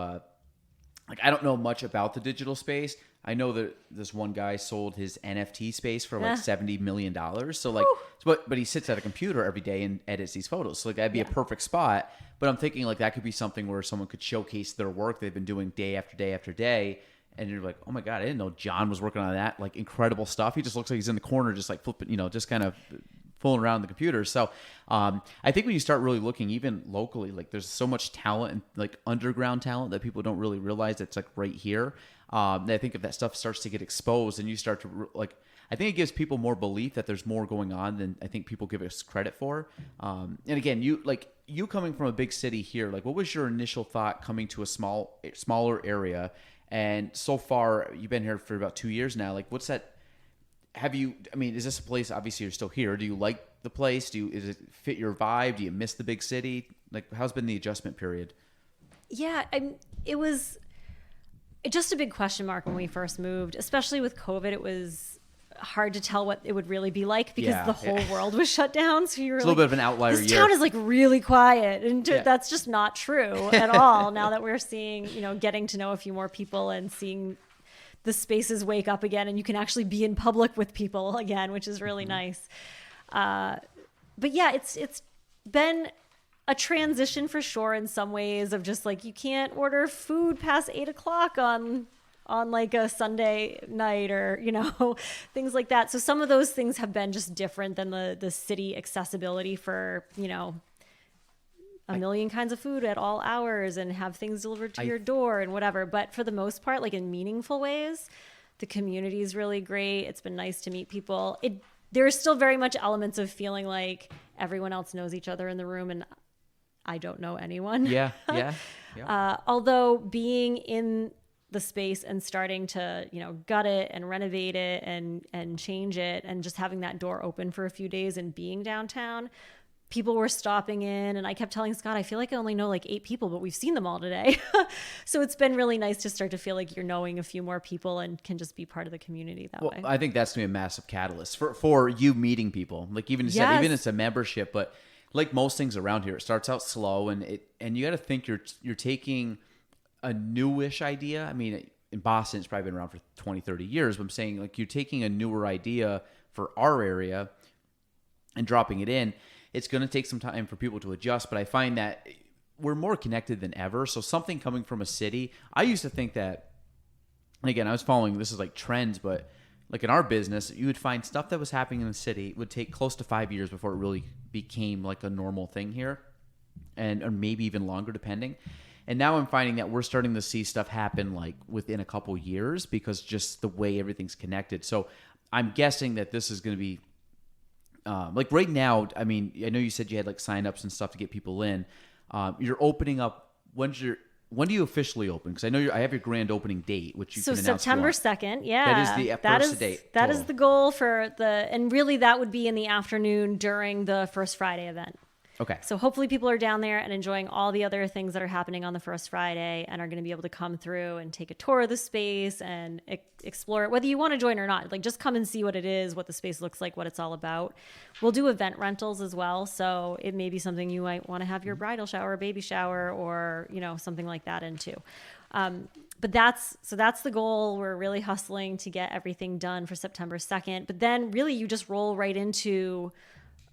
I don't know much about the digital space. I know that this one guy sold his NFT space for like $70 million. So like, but he sits at a computer every day and edits these photos. So like that'd be a perfect spot. But I'm thinking like that could be something where someone could showcase their work they've been doing day after day after day. And you're like, oh my God, I didn't know John was working on that. Like incredible stuff. He just looks like he's in the corner, just like flipping, just kind of fooling around the computer. So I think when you start really looking even locally, like there's so much talent and like underground talent that people don't really realize that's like right here. I think if that stuff starts to get exposed and you start to I think it gives people more belief that there's more going on than I think people give us credit for. And again, you coming from a big city here, like what was your initial thought coming to a smaller area? And so far you've been here for about 2 years now. Like what's that? Is this a place, obviously you're still here. Do you like the place? Does it fit your vibe? Do you miss the big city? Like how's been the adjustment period? Yeah, it was just a big question mark when we first moved, especially with COVID. It was hard to tell what it would really be like because the whole world was shut down. So you were a little bit of an outlier. This town is like really quiet, and that's just not true at all. Now that we're seeing, getting to know a few more people and seeing the spaces wake up again, and you can actually be in public with people again, which is really nice. But yeah, it's been a transition for sure in some ways of just like you can't order food past 8:00 on like a Sunday night or things like that. So some of those things have been just different than the city accessibility for a million kinds of food at all hours and have things delivered to your door and whatever. But for the most part, like in meaningful ways, the community is really great. It's been nice to meet people. There's still very much elements of feeling like everyone else knows each other in the room and I don't know anyone. Yeah. Although being in the space and starting to, gut it and renovate it and change it and just having that door open for a few days and being downtown, people were stopping in and I kept telling Scott, I feel like I only know like 8 people, but we've seen them all today. So it's been really nice to start to feel like you're knowing a few more people and can just be part of the community that way. I think that's going to be a massive catalyst for you meeting people. Like even it's a membership, but like most things around here, it starts out slow and you got to think you're taking a newish idea. I mean, in Boston, it's probably been around for 20, 30 years, but I'm saying like you're taking a newer idea for our area and dropping it in. It's going to take some time for people to adjust, but I find that we're more connected than ever. So something coming from a city, I used to think that, and again, I was following, this is like trends, but like in our business, you would find stuff that was happening in the city would take close to 5 years before it really became like a normal thing here, or maybe even longer, depending. And now I'm finding that we're starting to see stuff happen like within a couple years because just the way everything's connected. So I'm guessing that this is going to be like right now. I mean, I know you said you had like signups and stuff to get people in. You're opening up. When do you officially open? Because I know I have your grand opening date, which you can announce. So September 2nd, yeah. That is the first date. That is the goal and really that would be in the afternoon during the First Friday event. Okay. So hopefully people are down there and enjoying all the other things that are happening on the First Friday and are going to be able to come through and take a tour of the space and explore it, whether you want to join or not. Like just come and see what it is, what the space looks like, what it's all about. We'll do event rentals as well. So it may be something you might want to have your bridal shower, baby shower, or, something like that into. But that's the goal. We're really hustling to get everything done for September 2nd. But then really you just roll right into,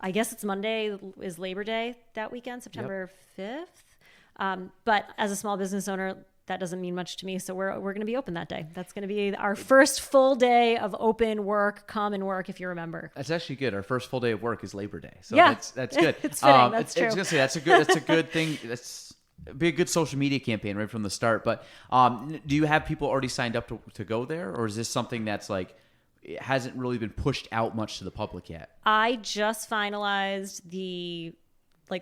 I guess it's Monday is Labor Day that weekend, September 5th. But as a small business owner, that doesn't mean much to me. So we're going to be open that day. That's going to be our first full day of open work, common work, if you remember. That's actually good. Our first full day of work is Labor Day. So yeah. that's good. It's fitting. That's true. I was going to say, that's a good thing. That's be a good social media campaign right from the start. But do you have people already signed up to go there? Or is this something that's like, it hasn't really been pushed out much to the public yet? I just finalized the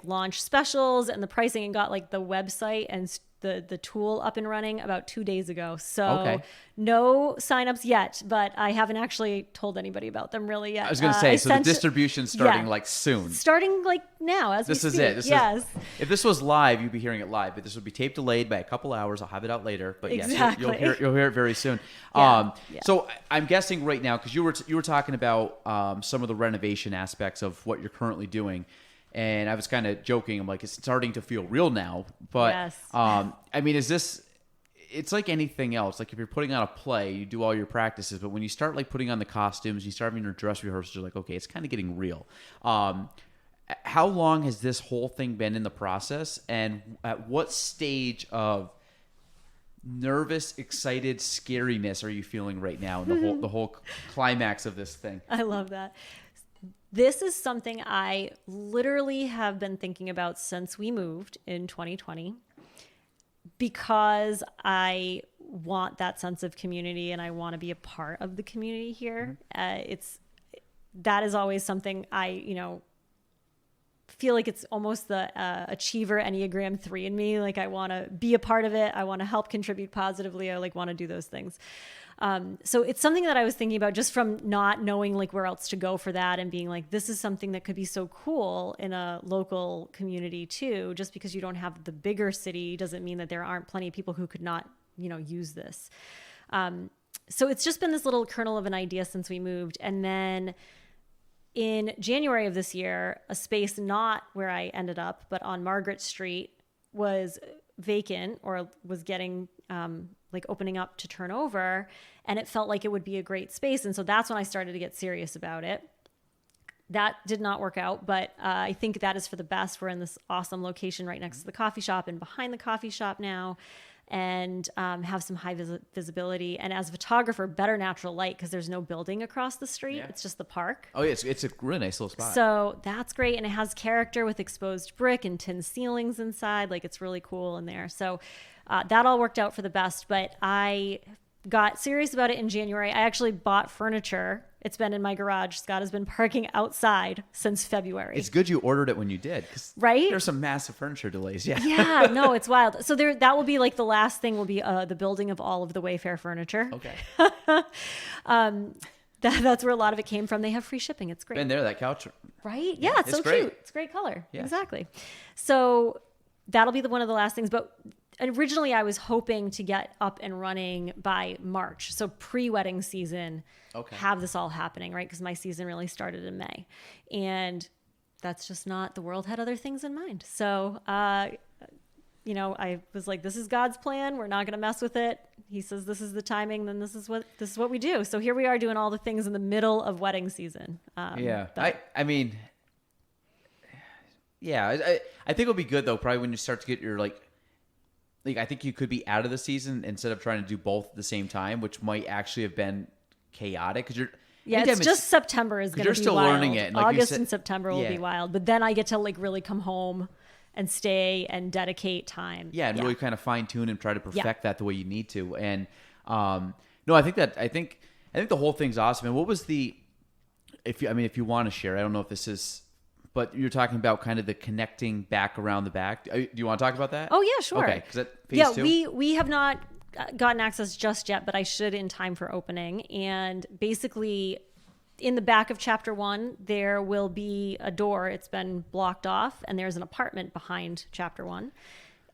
launch specials and the pricing and got the website and the tool up and running about 2 days ago. So no signups yet, but I haven't actually told anybody about them really yet. I was going to say, so the distribution's starting soon. Starting now as this we speak. This is it. If this was live, you'd be hearing it live, but this would be tape delayed by a couple hours. I'll have it out later, but exactly. yes, you'll hear it very soon. Yeah. So I'm guessing right now, because you were talking about some of the renovation aspects of what you're currently doing. And I was kind of joking. I'm like, it's starting to feel real now. But, yes. I mean, it's like anything else. Like if you're putting on a play, you do all your practices. But when you start putting on the costumes, you start having your dress rehearsals, you're like, okay, it's kind of getting real. How long has this whole thing been in the process? And at what stage of nervous, excited scariness are you feeling right now in the whole climax of this thing? I love that. This is something I literally have been thinking about since we moved in 2020 because I want that sense of community and I want to be a part of the community here. That is always something I, feel like it's almost the achiever Enneagram 3 in me. Like I want to be a part of it. I want to help contribute positively. I want to do those things. So it's something that I was thinking about just from not knowing where else to go for that and being like, this is something that could be so cool in a local community too. Just because you don't have the bigger city doesn't mean that there aren't plenty of people who could not, use this. So it's just been this little kernel of an idea since we moved. And then in January of this year, a space not where I ended up, but on Margaret Street was vacant or was getting opening up to turn over, and it felt like it would be a great space. And so that's when I started to get serious about it. That did not work out, but I think that is for the best. We're in this awesome location right next to the coffee shop and behind the coffee shop now, and have some high visibility. And as a photographer, better natural light because there's no building across the street. Yeah. It's just the park. Oh, yeah. It's a really nice little spot. So that's great. And it has character with exposed brick and tin ceilings inside. It's really cool in there. So that all worked out for the best. But I got serious about it in January. I actually bought furniture. It's been in my garage. Scott has been parking outside since February. It's good you ordered it when you did. Right? There's some massive furniture delays. Yeah. Yeah, no, it's wild. So that will be the last thing will be the building of all of the Wayfair furniture. Okay. That's where a lot of it came from. They have free shipping. It's great. Been there, that couch. Right? Yeah, it's so great. Cute. It's a great color. Yeah. Exactly. So that'll be one of the last things. But originally I was hoping to get up and running by March. So pre-wedding season, have this all happening, right? Because my season really started in May. And that's just not, the world had other things in mind. So, I was like, this is God's plan. We're not going to mess with it. He says, this is the timing. Then this is what we do. So here we are doing all the things in the middle of wedding season. I think it'll be good though. Probably when you start to get your I think you could be out of the season instead of trying to do both at the same time, which might actually have been chaotic because it's just September is going to be you're still wild. learning it. And like August and September will yeah. be wild, but then I get to like really come home and stay and dedicate time. Yeah, and really kind of fine tune and try to perfect that the way you need to. And no, I think the whole thing's awesome. And what was if you want to share, I don't know if this is, but you're talking about kind of the connecting back around the back. Do you want to talk about that? Oh yeah, sure. Okay, because phase 2? we have not gotten access just yet, but I should in time for opening. And basically, in the back of chapter 1, there will be a door. It's been blocked off, and there's an apartment behind chapter 1.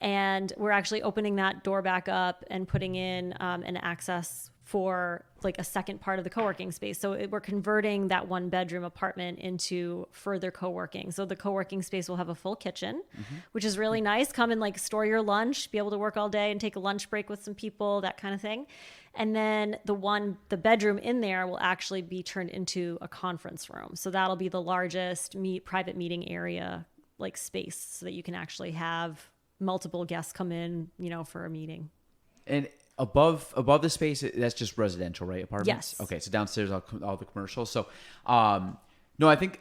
And we're actually opening that door back up and putting in an access for like a second part of the co-working space. So we're converting that 1-bedroom apartment into further co-working. So the co-working space will have a full kitchen, which is really nice. Come and like store your lunch, be able to work all day and take a lunch break with some people, that kind of thing. And then the bedroom in there will actually be turned into a conference room. So that'll be the largest private meeting area like space so that you can actually have multiple guests come in, for a meeting. And above the space, that's just residential, right? Apartments? Yes. Okay, so downstairs all the commercials. So, no, I think,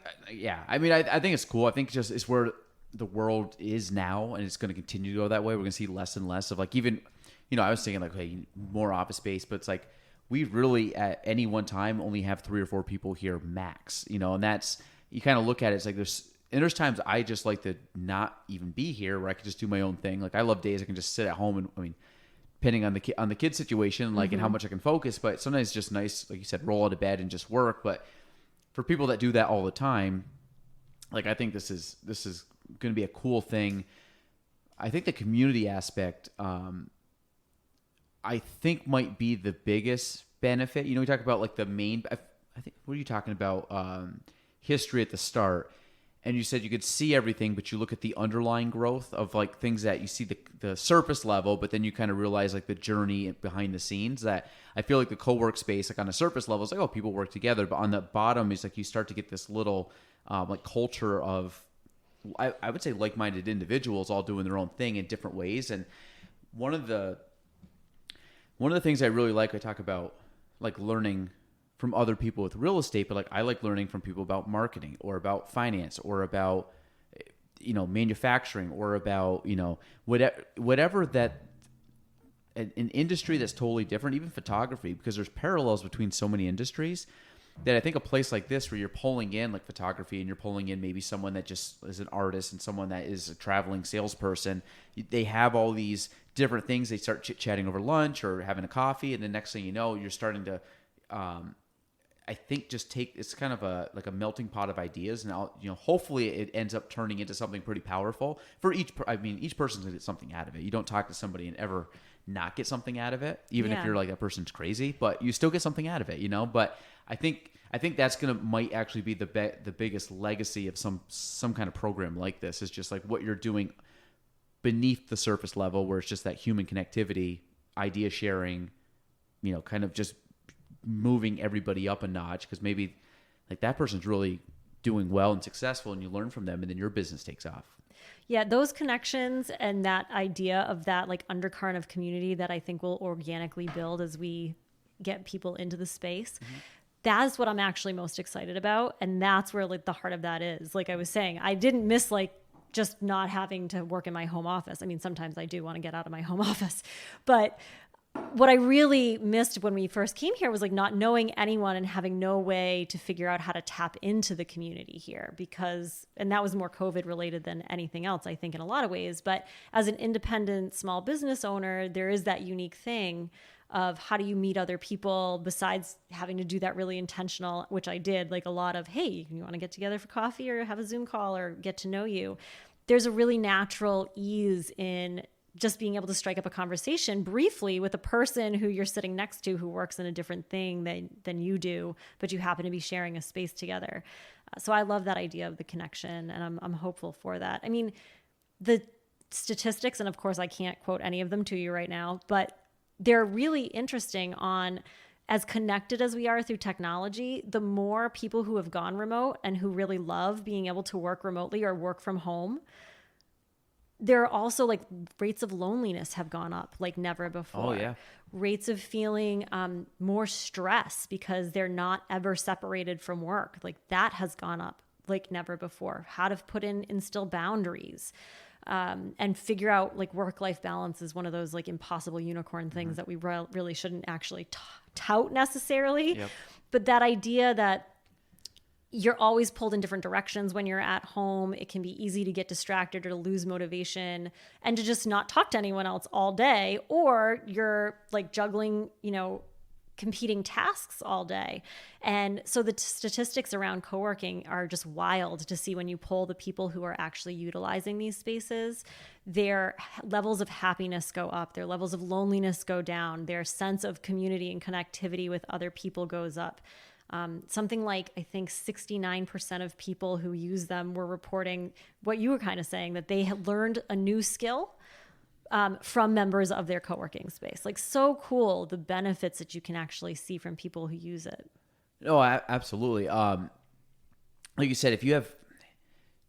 I mean, I think it's cool. I think just it's where the world is now, and it's going to continue to go that way. We're going to see less and less of like even, I was thinking like, hey, more office space, but it's like we really at any one time only have 3 or 4 people here max, and that's, you kind of look at it, it's like there's times I just like to not even be here where I can just do my own thing. Like I love days I can just sit at home and depending on the kid situation, like and how much I can focus. But sometimes it's just nice, like you said, roll out of bed and just work. But for people that do that all the time, like I think this is going to be a cool thing. I think the community aspect, I think might be the biggest benefit. We talk about like the main. I think what are you talking about? History at the start. And you said you could see everything, but you look at the underlying growth of like things that you see the surface level, but then you kind of realize like the journey behind the scenes. That I feel like the co-work space, like on a surface level, is like, oh, people work together, but on the bottom is like you start to get this little like culture of, I would say, like-minded individuals all doing their own thing in different ways. And one of the things I really like, I talk about like learning from other people with real estate, but like I like learning from people about marketing or about finance or about manufacturing or about whatever that an industry that's totally different, even photography, because there's parallels between so many industries that I think a place like this where you're pulling in like photography and you're pulling in maybe someone that just is an artist and someone that is a traveling salesperson, they have all these different things. They start chit-chatting over lunch or having a coffee, and the next thing you know, you're starting to I think it's kind of a melting pot of ideas, and hopefully it ends up turning into something pretty powerful for each person's gonna get something out of it. You don't talk to somebody and ever not get something out of it, even if you're like, that person's crazy, but you still get something out of it, but I think that's might actually be the biggest legacy of some kind of program like this, is just like what you're doing beneath the surface level, where it's just that human connectivity, idea sharing, kind of just moving everybody up a notch, because maybe like that person's really doing well and successful and you learn from them, and then your business takes off. Yeah, those connections and that idea of that like undercurrent of community that I think will organically build as we get people into the space. That's what I'm actually most excited about. And that's where like the heart of that is. Like I was saying, I didn't miss like just not having to work in my home office. I mean, sometimes I do want to get out of my home office, but what I really missed when we first came here was like not knowing anyone and having no way to figure out how to tap into the community here, and that was more COVID related than anything else, I think, in a lot of ways. But as an independent small business owner, there is that unique thing of how do you meet other people besides having to do that really intentional, which I did, like a lot of, hey, you want to get together for coffee or have a Zoom call or get to know you. There's a really natural ease in just being able to strike up a conversation briefly with a person who you're sitting next to who works in a different thing than you do, but you happen to be sharing a space together. So I love that idea of the connection, and I'm hopeful for that. I mean, the statistics, and of course I can't quote any of them to you right now, but they're really interesting on, as connected as we are through technology, the more people who have gone remote and who really love being able to work remotely or work from home, there are also like rates of loneliness have gone up like never before. Oh, yeah. Rates of feeling more stress because they're not ever separated from work. Like that has gone up like never before. How to instill boundaries and figure out like work-life balance is one of those like impossible unicorn things that we really shouldn't actually tout necessarily. Yep. But that idea that you're always pulled in different directions when you're at home. It can be easy to get distracted or to lose motivation and to just not talk to anyone else all day, or you're like juggling, competing tasks all day. And so the statistics around co-working are just wild to see when you poll the people who are actually utilizing these spaces. Their levels of happiness go up, their levels of loneliness go down, their sense of community and connectivity with other people goes up. Something like, I think 69% of people who use them were reporting what you were kind of saying, that they had learned a new skill from members of their co-working space. Like, so cool, the benefits that you can actually see from people who use it. Oh, absolutely. Like you said, if you have,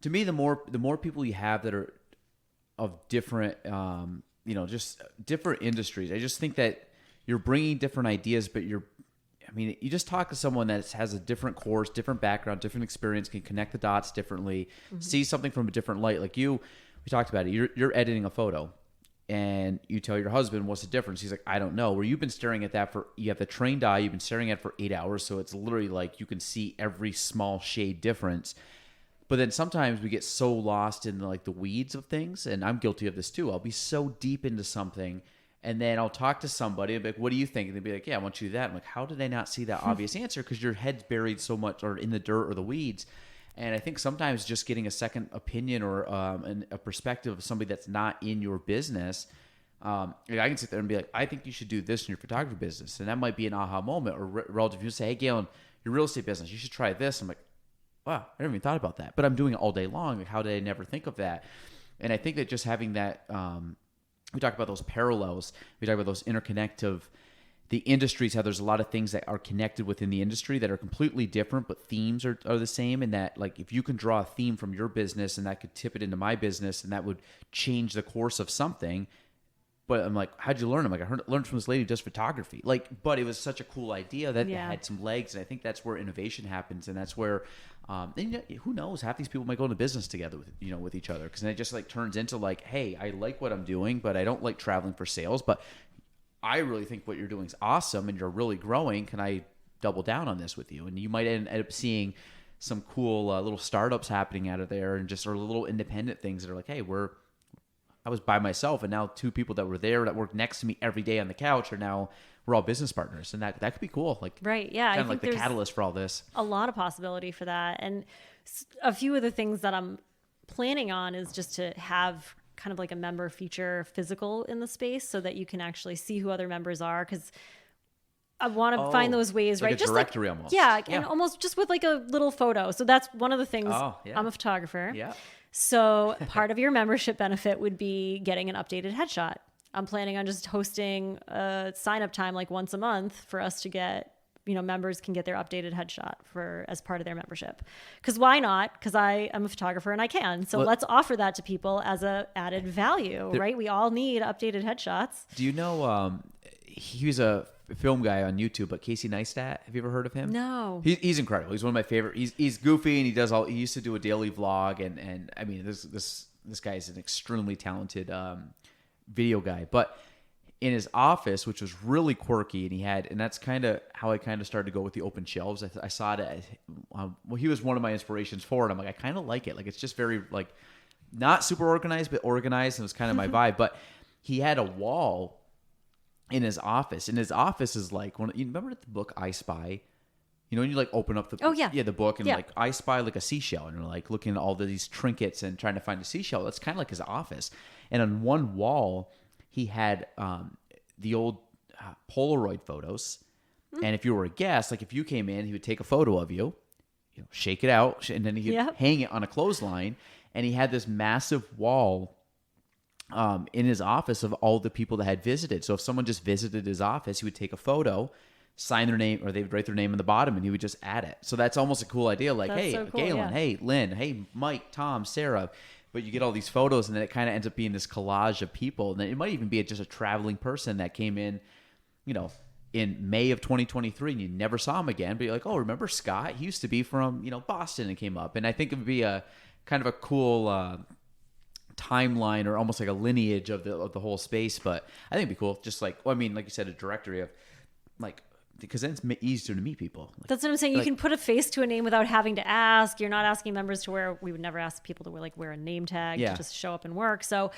to me, the more people you have that are of different, just different industries, I just think that you're bringing different ideas, but you just talk to someone that has a different course, different background, different experience, can connect the dots differently, see something from a different light. Like we talked about it. You're editing a photo, and you tell your husband, what's the difference? He's like, I don't know. Where you've been staring at that you have the trained eye, you've been staring at it for 8 hours, so it's literally like you can see every small shade difference. But then sometimes we get so lost in like the weeds of things, and I'm guilty of this too. I'll be so deep into something, and then I'll talk to somebody and be like, what do you think? And they'll be like, yeah, I want you to do that. I'm like, how did I not see that obvious answer? Because your head's buried so much or in the dirt or the weeds. And I think sometimes just getting a second opinion or a perspective of somebody that's not in your business, I can sit there and be like, I think you should do this in your photography business. And that might be an aha moment. Or relative, you say, hey, Galen, your real estate business, you should try this. I'm like, wow, I never even thought about that. But I'm doing it all day long. Like, how did I never think of that? And I think that just having that, we talk about those parallels. We talk about those interconnect of the industries, how there's a lot of things that are connected within the industry that are completely different, but themes are the same. And that, like, if you can draw a theme from your business and that could tip it into my business and that would change the course of something. But I'm like, how'd you learn? I'm like, I learned from this lady who does photography. Like, but it was such a cool idea that it had some legs. And I think that's where innovation happens. And that's where, who knows, half these people might go into business together with each other. Because then it just like turns into like, hey, I like what I'm doing, but I don't like traveling for sales. But I really think what you're doing is awesome and you're really growing. Can I double down on this with you? And you might end up seeing some cool little startups happening out of there and just sort of little independent things that are like, hey, I was by myself, and now two people that were there that worked next to me every day on the couch we're all business partners, and that could be cool. Like, right, yeah, kind of like the catalyst for all this. A lot of possibility for that, and a few of the things that I'm planning on is just to have kind of like a member feature physical in the space, so that you can actually see who other members are, because I want to find those ways, like right? A directory almost. Yeah, and almost just with like a little photo. So that's one of the things. I'm a photographer. Yeah. So part of your membership benefit would be getting an updated headshot. I'm planning on just hosting a sign-up time like once a month for us to get, members can get their updated headshot as part of their membership. Because why not? Because I am a photographer and I can. So let's offer that to people as a added value, right? We all need updated headshots. Do you know, he was a film guy on YouTube, but Casey Neistat, have you ever heard of him? No. He's incredible. He's one of my favorite. He's goofy and he used to do a daily vlog and I mean this guy is an extremely talented video guy. But in his office, which was really quirky, and that's kind of how I kind of started to go with the open shelves. I saw it. He was one of my inspirations for it. I'm like, I kind of like it. Like, it's just very like not super organized, but organized, and it was kind of my vibe. But he had a wall in his office, and his office is like you remember the book I Spy? When you like open up the the book and like I spy like a seashell, and you're like looking at all these trinkets and trying to find a seashell. That's kind of like his office. And on one wall, he had the old Polaroid photos. And if you were a guest, like if you came in, he would take a photo of you, shake it out, and then he'd hang it on a clothesline. And he had this massive wall in his office of all the people that had visited. So if someone just visited his office, he would take a photo, sign their name, or they would write their name on the bottom, and he would just add it. So that's almost a cool idea. Like, hey, so cool, Galen, hey, Lynn, hey, Mike, Tom, Sarah. but you get all these photos and then it kind of ends up being this collage of people. And then it might even be just a traveling person that came in, in May of 2023 and you never saw him again, but you're like, oh, remember Scott? He used to be from, Boston and came up. And I think it would be a kind of a cool timeline or almost like a lineage of the whole space. But I think it'd be cool. Just like, like you said, a directory of like, because then it's easier to meet people. That's what I'm saying. You can put a face to a name without having to ask. You're not asking members to we would never ask people to wear a name tag to just show up and work. So,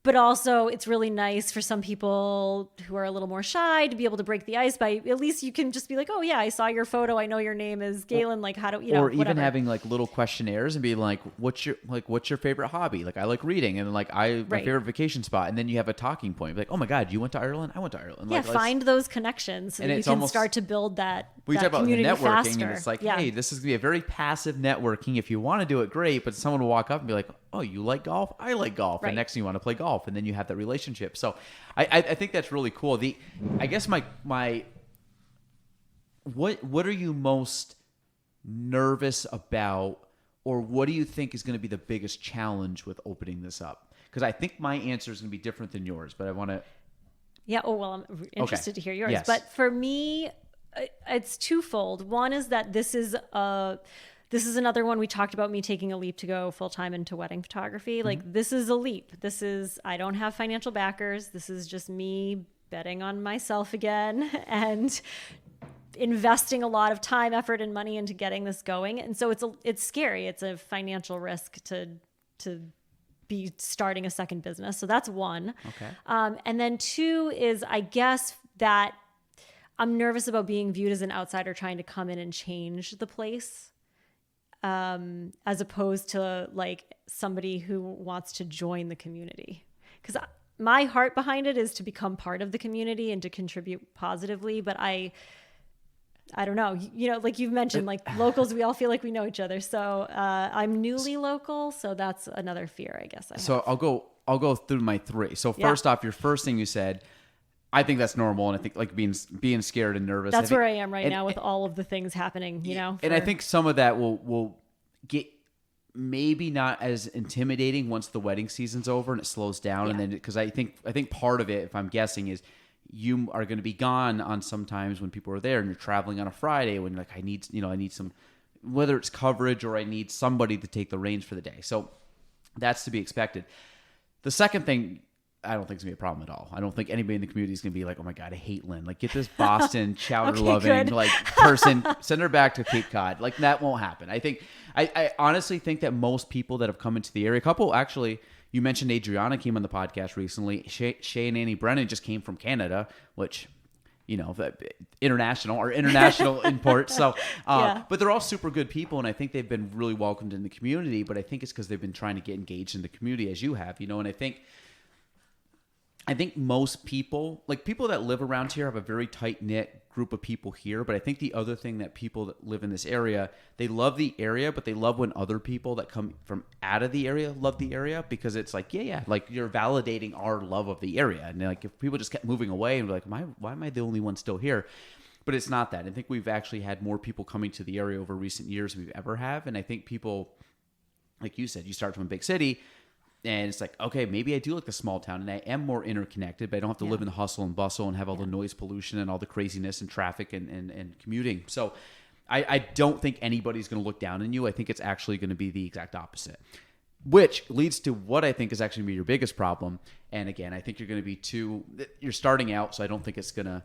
but also it's really nice for some people who are a little more shy to be able to break the ice by, at least you can just be like, oh yeah, I saw your photo. I know your name is Galen. Like how do you know, or even whatever. having like little questionnaires and be like, what's your favorite hobby? Like I like reading and like my favorite vacation spot. And then you have a talking point like, oh my God, you went to Ireland? I went to Ireland. Yeah. Like, find those connections so that you can start to build that. We talk about the networking faster. and it's like, hey, this is going to be a very passive networking. If you want to do it, great. But someone will walk up and be like, oh, you like golf? I like golf. Right. And next thing you want to play golf. And then you have that relationship. So I think that's really cool. I guess what are you most nervous about, or what do you think is going to be the biggest challenge with opening this up? Because I think my answer is going to be different than yours, but I want to. Yeah. Oh, well, I'm interested to hear yours. Yes. But for me, it's twofold. One is that this is another one. We talked about me taking a leap to go full-time into wedding photography. Like this is a leap. I don't have financial backers. This is just me betting on myself again and investing a lot of time, effort, and money into getting this going. And so it's scary. It's a financial risk to be starting a second business. So that's one. Okay. And then two is, I guess, that I'm nervous about being viewed as an outsider trying to come in and change the place. As opposed to like somebody who wants to join the community. Because my heart behind it is to become part of the community and to contribute positively. But I don't know, like you've mentioned, like locals, we all feel like we know each other. So I'm newly local. So that's another fear, I guess. So I'll go through my three. So first off, your first thing you said, I think that's normal, and I think like being scared and nervous. That's where I am right now with all of the things happening, And I think some of that will get maybe not as intimidating once the wedding season's over and it slows down, and then because I think part of it, if I'm guessing, is you are going to be gone on sometimes when people are there, and you're traveling on a Friday when like I need some, whether it's coverage or I need somebody to take the reins for the day. So that's to be expected. The second thing, I don't think it's going to be a problem at all. I don't think anybody in the community is going to be like, oh my God, I hate Lynne. Like, get this Boston chowder-loving like person, send her back to Cape Cod. Like, that won't happen. I honestly think that most people that have come into the area, a couple actually, you mentioned Adriana came on the podcast recently. Shay and Annie Brennan just came from Canada, which, international import. So, but they're all super good people, and I think they've been really welcomed in the community. But I think it's because they've been trying to get engaged in the community as you have, and I think most people, like people that live around here, have a very tight-knit group of people here. But I think the other thing that people that live in this area, they love the area, but they love when other people that come from out of the area love the area, because it's like, like you're validating our love of the area. And like if people just kept moving away and be like, why am I the only one still here? But it's not that. I think we've actually had more people coming to the area over recent years than we've ever have. And I think people, like you said, you start from a big city, and it's like, okay, maybe I do like the small town and I am more interconnected, but I don't have to live in the hustle and bustle and have all the noise pollution and all the craziness and traffic and commuting. So I don't think anybody's going to look down on you. I think it's actually going to be the exact opposite, which leads to what I think is actually going to be your biggest problem. And again, I think you're going to be you're starting out, so I don't think it's going to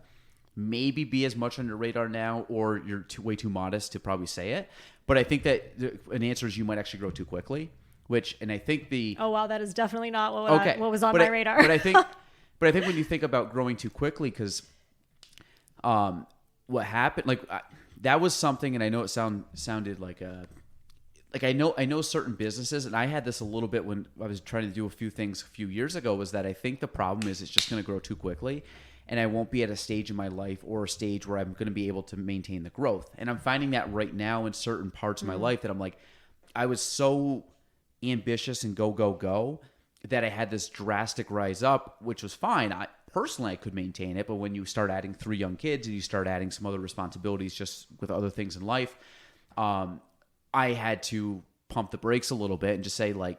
maybe be as much on your radar now, or you're way too modest to probably say it. But I think that an answer is you might actually grow too quickly. And I think oh wow, that is definitely not what was on my radar. But I think when you think about growing too quickly, because what happened, that was something, and I know it sounded like I know certain businesses, and I had this a little bit when I was trying to do a few things a few years ago, was that I think the problem is it's just going to grow too quickly, and I won't be at a stage in my life or a stage where I'm going to be able to maintain the growth. And I'm finding that right now in certain parts of my life that I'm like, I was so ambitious and go that I had this drastic rise up, which was fine. Personally, I could maintain it, but when you start adding 3 young kids and you start adding some other responsibilities just with other things in life, I had to pump the brakes a little bit and just say, like,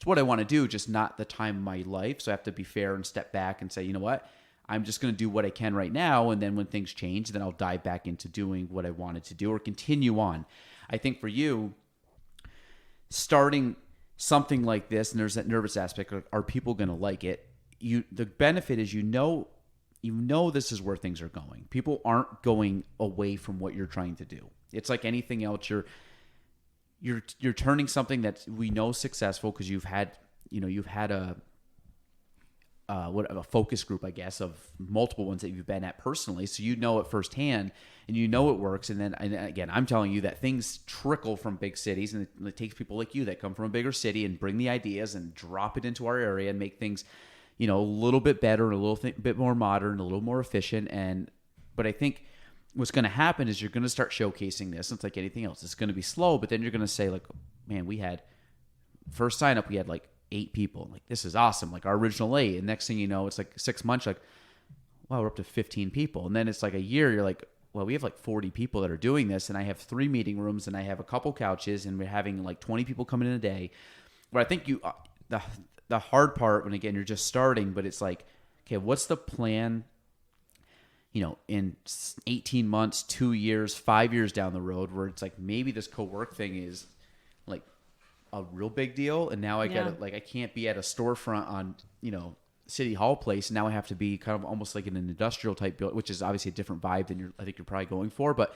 it's what I want to do, just not the time of my life. So I have to be fair and step back and say, you know what, I'm just going to do what I can right now. And then when things change, then I'll dive back into doing what I wanted to do or continue on. I think for you, starting something like this, and there's that nervous aspect, are people going to like it? The benefit is, you know this is where things are going. People aren't going away from what you're trying to do. It's like anything else. You're turning something that we know successful because you've had a focus group, I guess, of multiple ones that you've been at personally. So you know it firsthand and you know it works. And then, and again, I'm telling you that things trickle from big cities, and it takes people like you that come from a bigger city and bring the ideas and drop it into our area and make things, a little bit better, a little bit more modern, a little more efficient. But I think what's going to happen is you're going to start showcasing this. It's like anything else. It's going to be slow, but then you're going to say, like, man, we had first sign up, we had like 8 people. Like, this is awesome. Like our original 8. And next thing you know, it's like 6 months, like, wow, we're up to 15 people. And then it's like a year, you're like, well, we have like 40 people that are doing this. And I have 3 meeting rooms and I have a couple couches and we're having like 20 people coming in a day. Where I think the hard part, when again, you're just starting, but it's like, okay, what's the plan, in 18 months, 2 years, 5 years down the road, where it's like, maybe this co-work thing is like a real big deal. And now I I can't be at a storefront on, City Hall place. Now I have to be kind of almost like in an industrial type build, which is obviously a different vibe than I think you're probably going for, but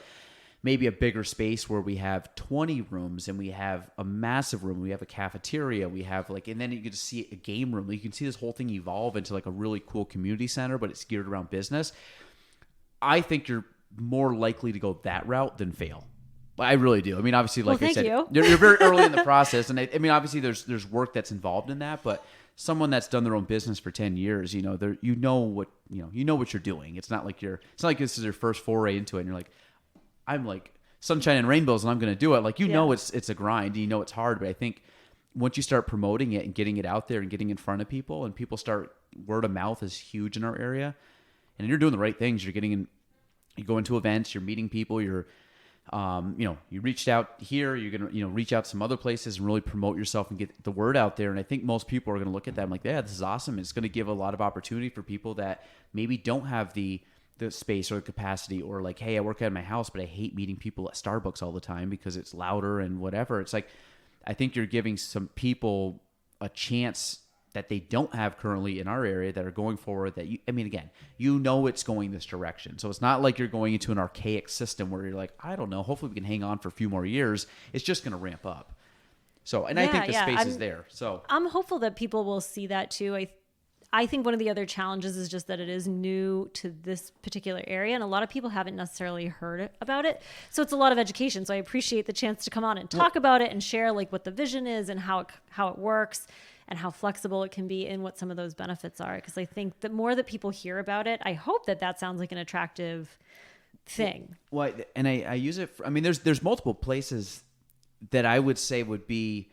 maybe a bigger space where we have 20 rooms and we have a massive room. We have a cafeteria. We have and then you can just see a game room. You can see this whole thing evolve into like a really cool community center, but it's geared around business. I think you're more likely to go that route than fail. I really do. I mean, obviously, like I said, you're very early in the process. And I mean, obviously there's work that's involved in that, but someone that's done their own business for 10 years, you know what you're doing. It's not like this is your first foray into it. And you're like, I'm like sunshine and rainbows and I'm going to do it. Like, it's a grind, it's hard. But I think once you start promoting it and getting it out there and getting in front of people, and people start, word of mouth is huge in our area, and you're doing the right things. You're getting in, you go into events, you're meeting people, you reached out here, you're going to, reach out to some other places and really promote yourself and get the word out there. And I think most people are going to look at that and like, yeah, this is awesome. It's going to give a lot of opportunity for people that maybe don't have the space or the capacity, or like, hey, I work out of my house, but I hate meeting people at Starbucks all the time because it's louder and whatever. It's like, I think you're giving some people a chance that they don't have currently in our area that are going forward, that it's going this direction. So it's not like you're going into an archaic system where you're like, I don't know, hopefully we can hang on for a few more years. It's just going to ramp up. So, and I think the space is there. So I'm hopeful that people will see that too. I think one of the other challenges is just that it is new to this particular area, and a lot of people haven't necessarily heard about it. So it's a lot of education. So I appreciate the chance to come on and talk about it and share like what the vision is and how it works and how flexible it can be and what some of those benefits are. Because I think the more that people hear about it, I hope that sounds like an attractive thing. Well, and I use it there's multiple places that I would say would be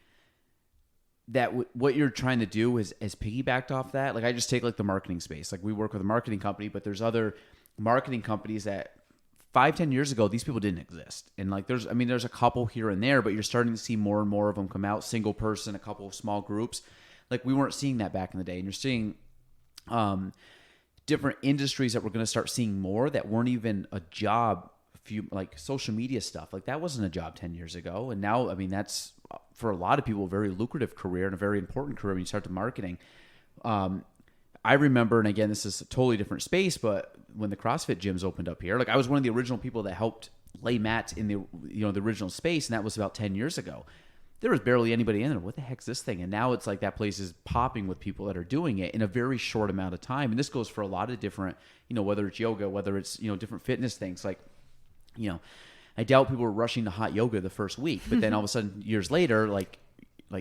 that what you're trying to do is piggybacked off that. Like, I just take like the marketing space. Like, we work with a marketing company, but there's other marketing companies that 5-10 years ago, these people didn't exist. And like, there's a couple here and there, but you're starting to see more and more of them come out, single person, a couple of small groups. Like, we weren't seeing that back in the day. And you're seeing different industries that we're going to start seeing more that weren't even a job. Like social media stuff, like that wasn't a job 10 years ago. And now, that's for a lot of people, a very lucrative career and a very important career when you start the marketing. I remember, and again, this is a totally different space, but when the CrossFit gyms opened up here, like I was one of the original people that helped lay mats in the original space. And that was about 10 years ago. There was barely anybody in there. What the heck's this thing? And now it's like that place is popping with people that are doing it in a very short amount of time. And this goes for a lot of different, whether it's yoga, whether it's, different fitness things. Like, I doubt people were rushing to hot yoga the first week, but then all of a sudden years later, like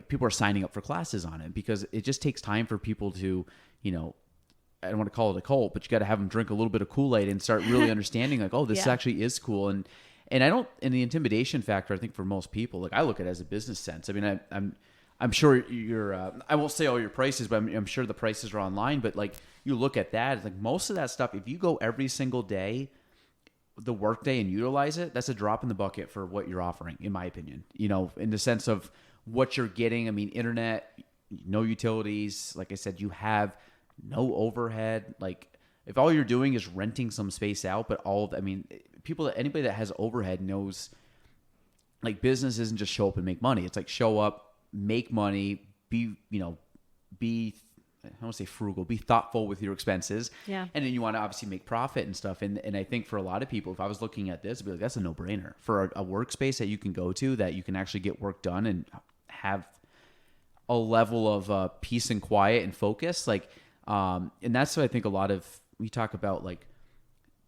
people are signing up for classes on it, because it just takes time for people to, I don't want to call it a cult, but you got to have them drink a little bit of Kool-Aid and start really understanding like, oh, this actually is cool. And I don't, and the intimidation factor, I think for most people, like I look at it as a business sense. I'm sure I won't say all your prices, but I'm sure the prices are online, but like you look at that, it's like most of that stuff, if you go every single day, the workday, and utilize it, that's a drop in the bucket for what you're offering, in my opinion, in the sense of what you're getting. Internet, no utilities. Like I said, you have no overhead. Like if all you're doing is renting some space out, but anybody that has overhead knows like business isn't just show up and make money. It's like show up, make money, be I don't want to say frugal, be thoughtful with your expenses. Yeah. And then you want to obviously make profit and stuff. And I think for a lot of people, if I was looking at this, I'd be like, that's a no-brainer for a workspace that you can go to, that you can actually get work done and have a level of peace and quiet and focus. Like, and that's what I think a lot of, we talk about like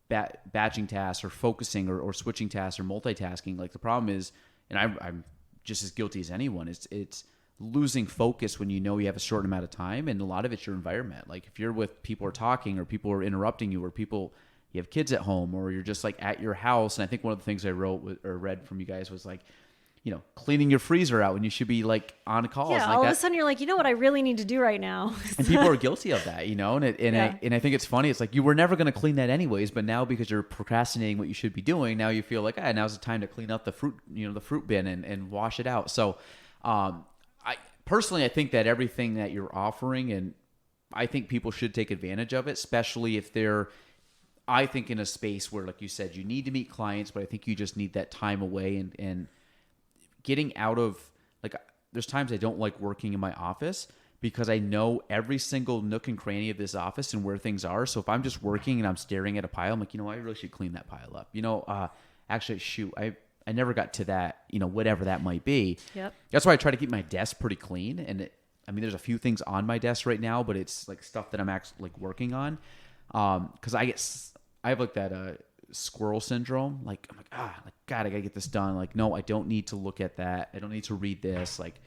batching tasks or focusing or switching tasks or multitasking. Like the problem is, and I'm just as guilty as anyone, it's losing focus when you know you have a short amount of time, and a lot of it's your environment. Like if you're with people are talking or people are interrupting you or you have kids at home or you're just like at your house. And I think one of the things I wrote or read from you guys was like, cleaning your freezer out when you should be like on calls. Yeah, like all that. of a sudden you're like, you know what I really need to do right now? And people are guilty of that, and I think it's funny. It's like you were never going to clean that anyways, but now because you're procrastinating what you should be doing, now you feel like, now's the time to clean up the fruit bin and wash it out. So, I think that everything that you're offering, and I think people should take advantage of it, especially if they're, I think, in a space where, like you said, you need to meet clients, but I think you just need that time away and getting out of, like, there's times I don't like working in my office because I know every single nook and cranny of this office and where things are. So if I'm just working and I'm staring at a pile, I'm like, I really should clean that pile up. Actually, shoot, I never got to that, whatever that might be. Yep. That's why I try to keep my desk pretty clean. And there's a few things on my desk right now, but it's like stuff that I'm actually like working on. Cause I have like that, squirrel syndrome. Like, I'm like, God, I gotta get this done. Like, no, I don't need to look at that. I don't need to read this. Like,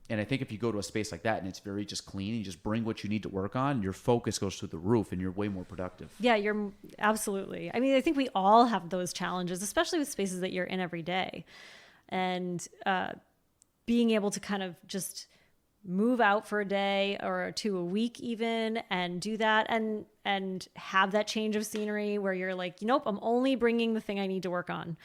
and I think if you go to a space like that and it's very just clean, and you just bring what you need to work on, your focus goes through the roof and you're way more productive. Yeah, you're absolutely. I think we all have those challenges, especially with spaces that you're in every day. And being able to kind of just move out for a day or to a week even and do that and have that change of scenery where you're like, nope, I'm only bringing the thing I need to work on.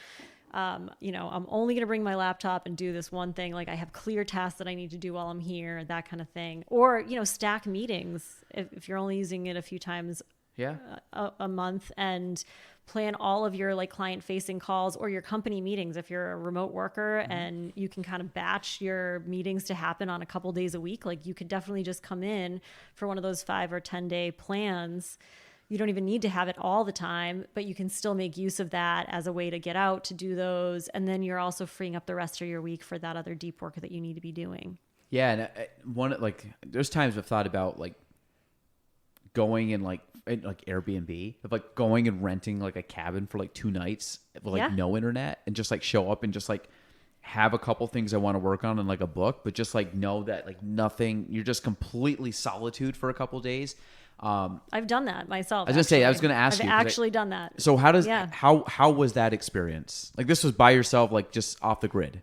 I'm only going to bring my laptop and do this one thing. Like I have clear tasks that I need to do while I'm here, that kind of thing. Or, stack meetings if you're only using it a few times a month, and plan all of your like client facing calls or your company meetings. If you're a remote worker and you can kind of batch your meetings to happen on a couple days a week, like you could definitely just come in for one of those 5 or 10 day plans. You don't even need to have it all the time, but you can still make use of that as a way to get out to do those. And then you're also freeing up the rest of your week for that other deep work that you need to be doing. Yeah. And there's times I've thought about like going and like Airbnb, of like going and renting like a cabin for like 2 nights with like no internet, and just like show up and just like have a couple things I want to work on in like a book, but just like know that like nothing, you're just completely solitude for a couple days. I've done that myself. I was going to ask I've you. actually done that. So how was that experience? Like this was by yourself, like just off the grid?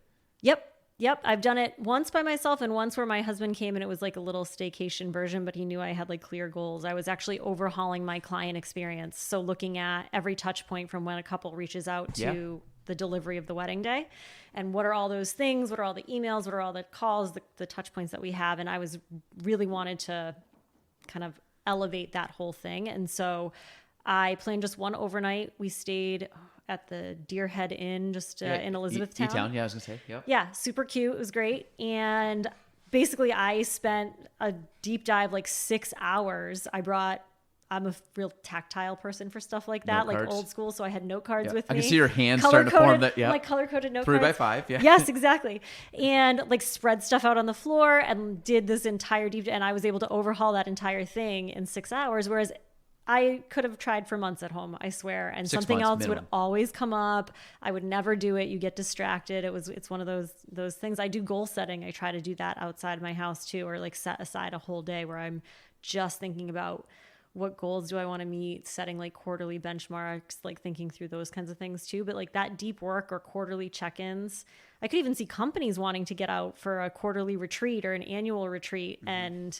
Yep. I've done it once by myself and once where my husband came, and it was like a little staycation version, but he knew I had like clear goals. I was actually overhauling my client experience. So looking at every touch point from when a couple reaches out to the delivery of the wedding day, and what are all those things? What are all the emails? What are all the calls, the touch points that we have? And I was really wanted to kind of elevate that whole thing. And so I planned just one overnight. We stayed at the Deerhead Inn, just in Elizabethtown. E-Town, I was gonna say, yep. Yeah, super cute. It was great. And basically I spent a deep dive, like 6 hours. I'm a real tactile person for stuff like that, like old school. So I had note cards with me. I can see your hands starting to form that. Yeah. Like color-coded note 3 cards. 3x5. Yeah. Yes, exactly. And like spread stuff out on the floor and did this entire and I was able to overhaul that entire thing in 6 hours. Whereas I could have tried for months at home, I swear. And something else would always come up. I would never do it. You get distracted. It's one of those things. I do goal setting. I try to do that outside my house too, or like set aside a whole day where I'm just thinking about what goals do I want to meet, setting like quarterly benchmarks, like thinking through those kinds of things too. But like that deep work or quarterly check-ins, I could even see companies wanting to get out for a quarterly retreat or an annual retreat and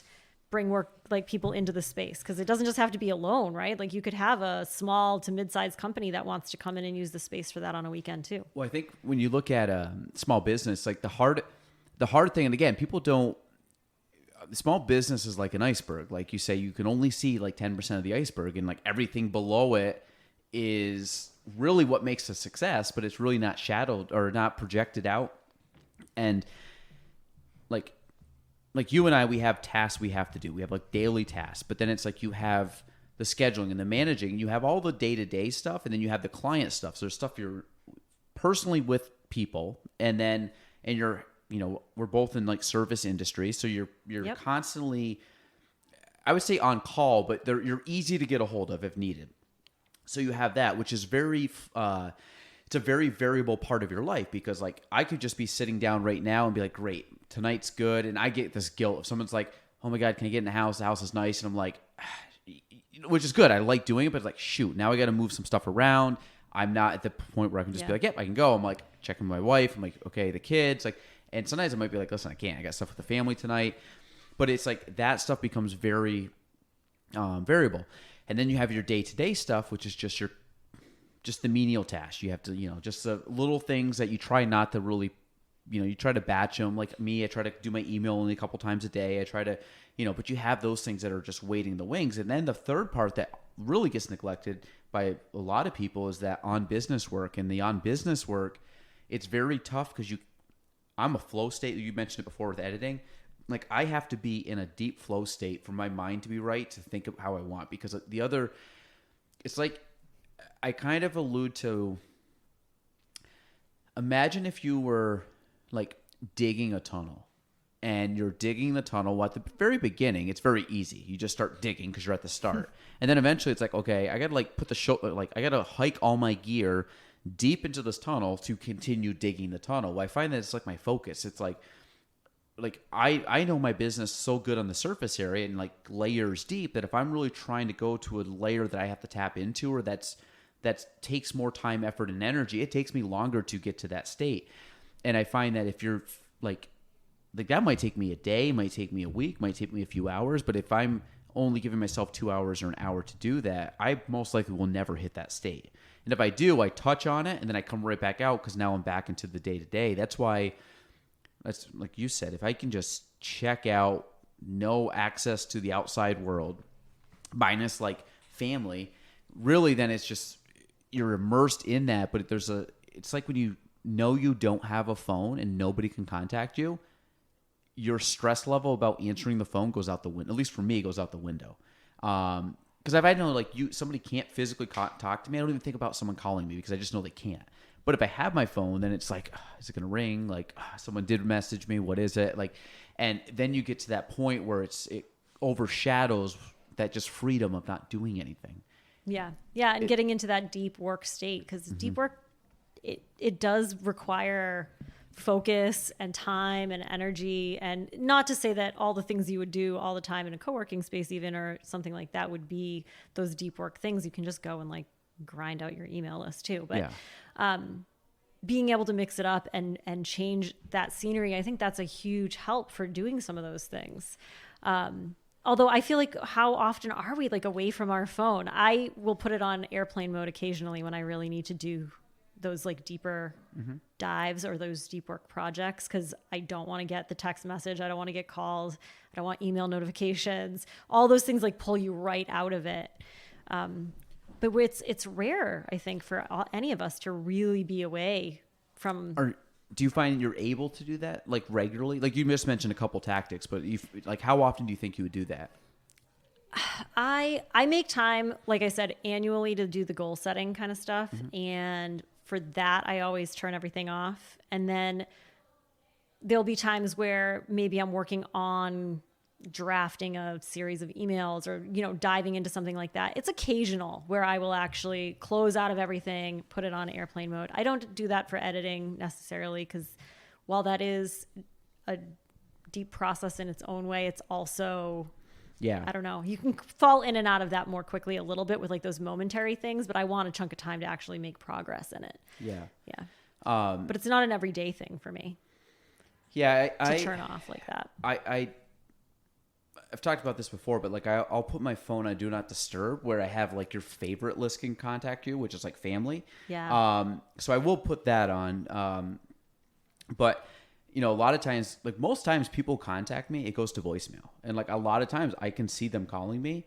bring work like people into the space, because it doesn't just have to be alone, right? Like you could have a small to mid-sized company that wants to come in and use the space for that on a weekend too. Well, I think when you look at a small business, like the hard thing, and again, people don't, small business is like an iceberg. Like you say, you can only see like 10% of the iceberg, and like everything below it is really what makes a success, but it's really not shadowed or not projected out. And like you and I, we have tasks we have to do. We have like daily tasks, but then it's like you have the scheduling and the managing. You have all the day-to-day stuff, and then you have the client stuff. So there's stuff you're personally with people, and you're, we're both in like service industry, so you're Yep. constantly, I would say, on call, but you're easy to get a hold of if needed. So you have that, which is it's a very variable part of your life, because like I could just be sitting down right now and be like, great, tonight's good. And I get this guilt if someone's like, oh my God, can I get in the house? The house is nice. And I'm like, which is good. I like doing it, but it's like, shoot, now I got to move some stuff around. I'm not at the point where I can just be like, yep, I can go. I'm like checking my wife. I'm like, okay, the kids, like, and sometimes I might be like, listen, I can't, I got stuff with the family tonight. But it's like that stuff becomes very variable. And then you have your day-to-day stuff, which is just the menial tasks. You have to, just the little things that you try not to really, you try to batch them. Like me, I try to do my email only a couple times a day. I try to, but you have those things that are just waiting in the wings. And then the third part that really gets neglected by a lot of people is that on business work. And the on business work, it's very tough because I'm a flow state. You mentioned it before with editing. Like I have to be in a deep flow state for my mind to be right, to think of how I want, because it's like, I kind of allude to, imagine if you were like digging a tunnel, and you're digging the tunnel. Well, at the very beginning, it's very easy. You just start digging because you're at the start. And then eventually it's like, okay, I got to like I got to hike all my gear deep into this tunnel to continue digging the tunnel. Well, I find that it's like my focus. It's like I know my business so good on the surface area and like layers deep, that if I'm really trying to go to a layer that I have to tap into, or that takes more time, effort, and energy, it takes me longer to get to that state. And I find that if you're like that might take me a day, might take me a week, might take me a few hours. But if I'm only giving myself 2 hours or an hour to do that, I most likely will never hit that state. And if I do, I touch on it and then I come right back out, because now I'm back into the day-to-day. That's why, that's like you said, if I can just check out, no access to the outside world, minus like family, really, then it's just, you're immersed in that. But it's like when you don't have a phone and nobody can contact you, your stress level about answering the phone goes out the window. At least for me, it goes out the window. Because if I know like somebody can't physically talk to me, I don't even think about someone calling me, because I just know they can't. But if I have my phone, then it's like, is it going to ring? Like, someone did message me. What is it? Like, and then you get to that point where it overshadows that just freedom of not doing anything. Yeah. Yeah. And getting into that deep work state, because deep work, it does require focus and time and energy. And not to say that all the things you would do all the time in a co-working space even, or something like that, would be those deep work things. You can just go and like grind out your email list too. But being able to mix it up and change that scenery, I think that's a huge help for doing some of those things. Although I feel like, how often are we like away from our phone? I will put it on airplane mode occasionally when I really need to do those like deeper dives or those deep work projects, because I don't want to get the text message. I don't want to get calls. I don't want email notifications. All those things like pull you right out of it. But it's rare, I think, for any of us to really be away from. Do you find you're able to do that like regularly? Like you just mentioned a couple tactics, but like how often do you think you would do that? I make time, like I said, annually to do the goal setting kind of stuff. And for that, I always turn everything off. And then there'll be times where maybe I'm working on drafting a series of emails or, diving into something like that. It's occasional where I will actually close out of everything, put it on airplane mode. I don't do that for editing necessarily, because while that is a deep process in its own way, it's also, I don't know, you can fall in and out of that more quickly a little bit with like those momentary things, but I want a chunk of time to actually make progress in it. But it's not an everyday thing for me. To turn off like that. I've talked about this before, but like I'll put my phone on do not disturb, where I have like your favorite list can contact you, which is like family. So I will put that on. But a lot of times, like most times people contact me, it goes to voicemail. And like a lot of times I can see them calling me.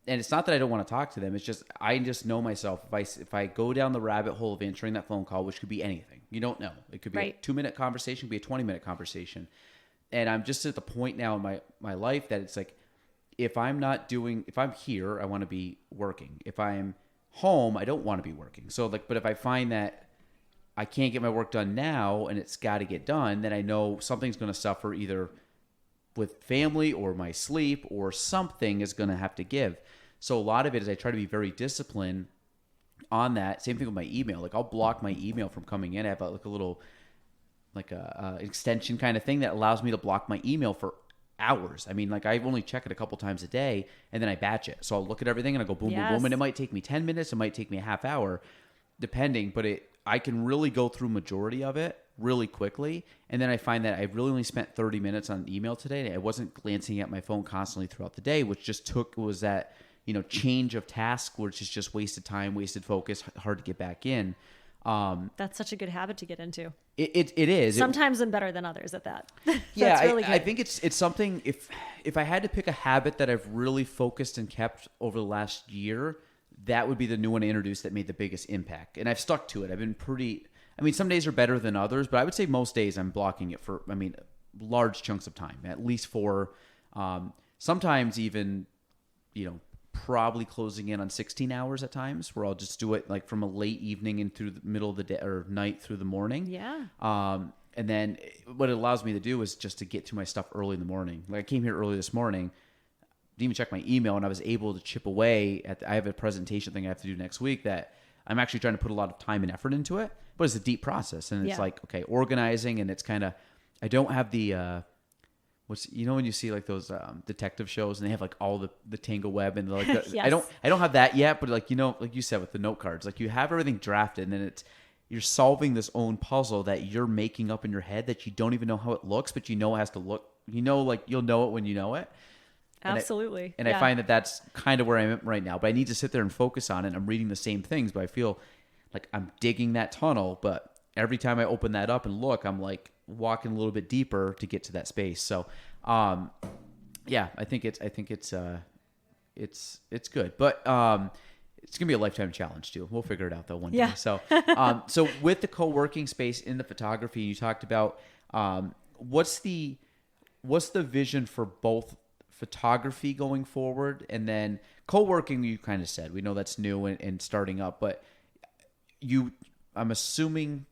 And it's not that I don't want to talk to them. It's just, I just know myself. If I go down the rabbit hole of answering that phone call, which could be anything, you don't know. It could be a 2-minute conversation, it could be a 20-minute conversation. And I'm just at the point now in my life that it's like, if I'm here, I want to be working. If I'm home, I don't want to be working. So like, but if I find that I can't get my work done now and it's got to get done, then I know something's going to suffer either with family or my sleep, or something is going to have to give. So a lot of it is I try to be very disciplined on that. Same thing with my email. Like I'll block my email from coming in. I have a little extension kind of thing that allows me to block my email for hours. I mean, like I only check it a couple times a day and then I batch it. So I'll look at everything and I go boom, boom, boom. And it might take me 10 minutes. It might take me a half hour depending, but I can really go through majority of it really quickly. And then I find that I really only spent 30 minutes on email today. I wasn't glancing at my phone constantly throughout the day, which just was that, change of task, which is just wasted time, wasted focus, hard to get back in. That's such a good habit to get into. It is. Sometimes I'm better than others at that. Yeah, really I think it's something, if I had to pick a habit that I've really focused and kept over the last year, that would be the new one I introduced that made the biggest impact. And I've stuck to it. I've been some days are better than others, but I would say most days I'm blocking it for, large chunks of time, at least for, sometimes even, probably closing in on 16 hours at times, where I'll just do it like from a late evening and through the middle of the day or night through the morning. Yeah. And then what it allows me to do is just to get to my stuff early in the morning. Like I came here early this morning, didn't even check my email, and I was able to chip away I have a presentation thing I have to do next week that I'm actually trying to put a lot of time and effort into it, but it's a deep process. And it's like, okay, organizing, and it's kind of, I don't have the, when you see like those detective shows and they have like all the tangle web and like Yes. I don't have that yet, but like like you said with the note cards, like you have everything drafted and then you're solving this own puzzle that you're making up in your head that you don't even know how it looks, but it has to look, like you'll know it when you know it. Absolutely. I find that that's kind of where I'm at right now, but I need to sit there and focus on it. I'm reading the same things, but I feel like I'm digging that tunnel, but every time I open that up and look, I'm like walking a little bit deeper to get to that space. So, yeah, I think it's good, but, it's gonna be a lifetime challenge too. We'll figure it out though one day. So, so with the co-working space in the photography, you talked about, what's the vision for both photography going forward, and then co-working? You kind of said, we know that's new and starting up, but I'm assuming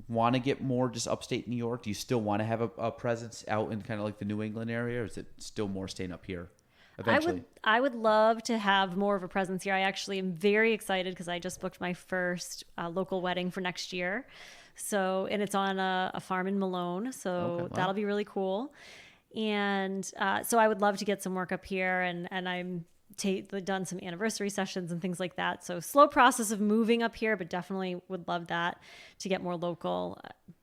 want to get more just upstate New York. Do you still want to have a presence out in kind of like the New England area, or is it still more staying up here eventually? I would love to have more of a presence here. I actually am very excited because I just booked my first local wedding for next year. So, and it's on a farm in Malone. So Okay, wow. That'll be really cool. And so I would love to get some work up here, and I'm done some anniversary sessions and things like that. So slow process of moving up here, but definitely would love that to get more local,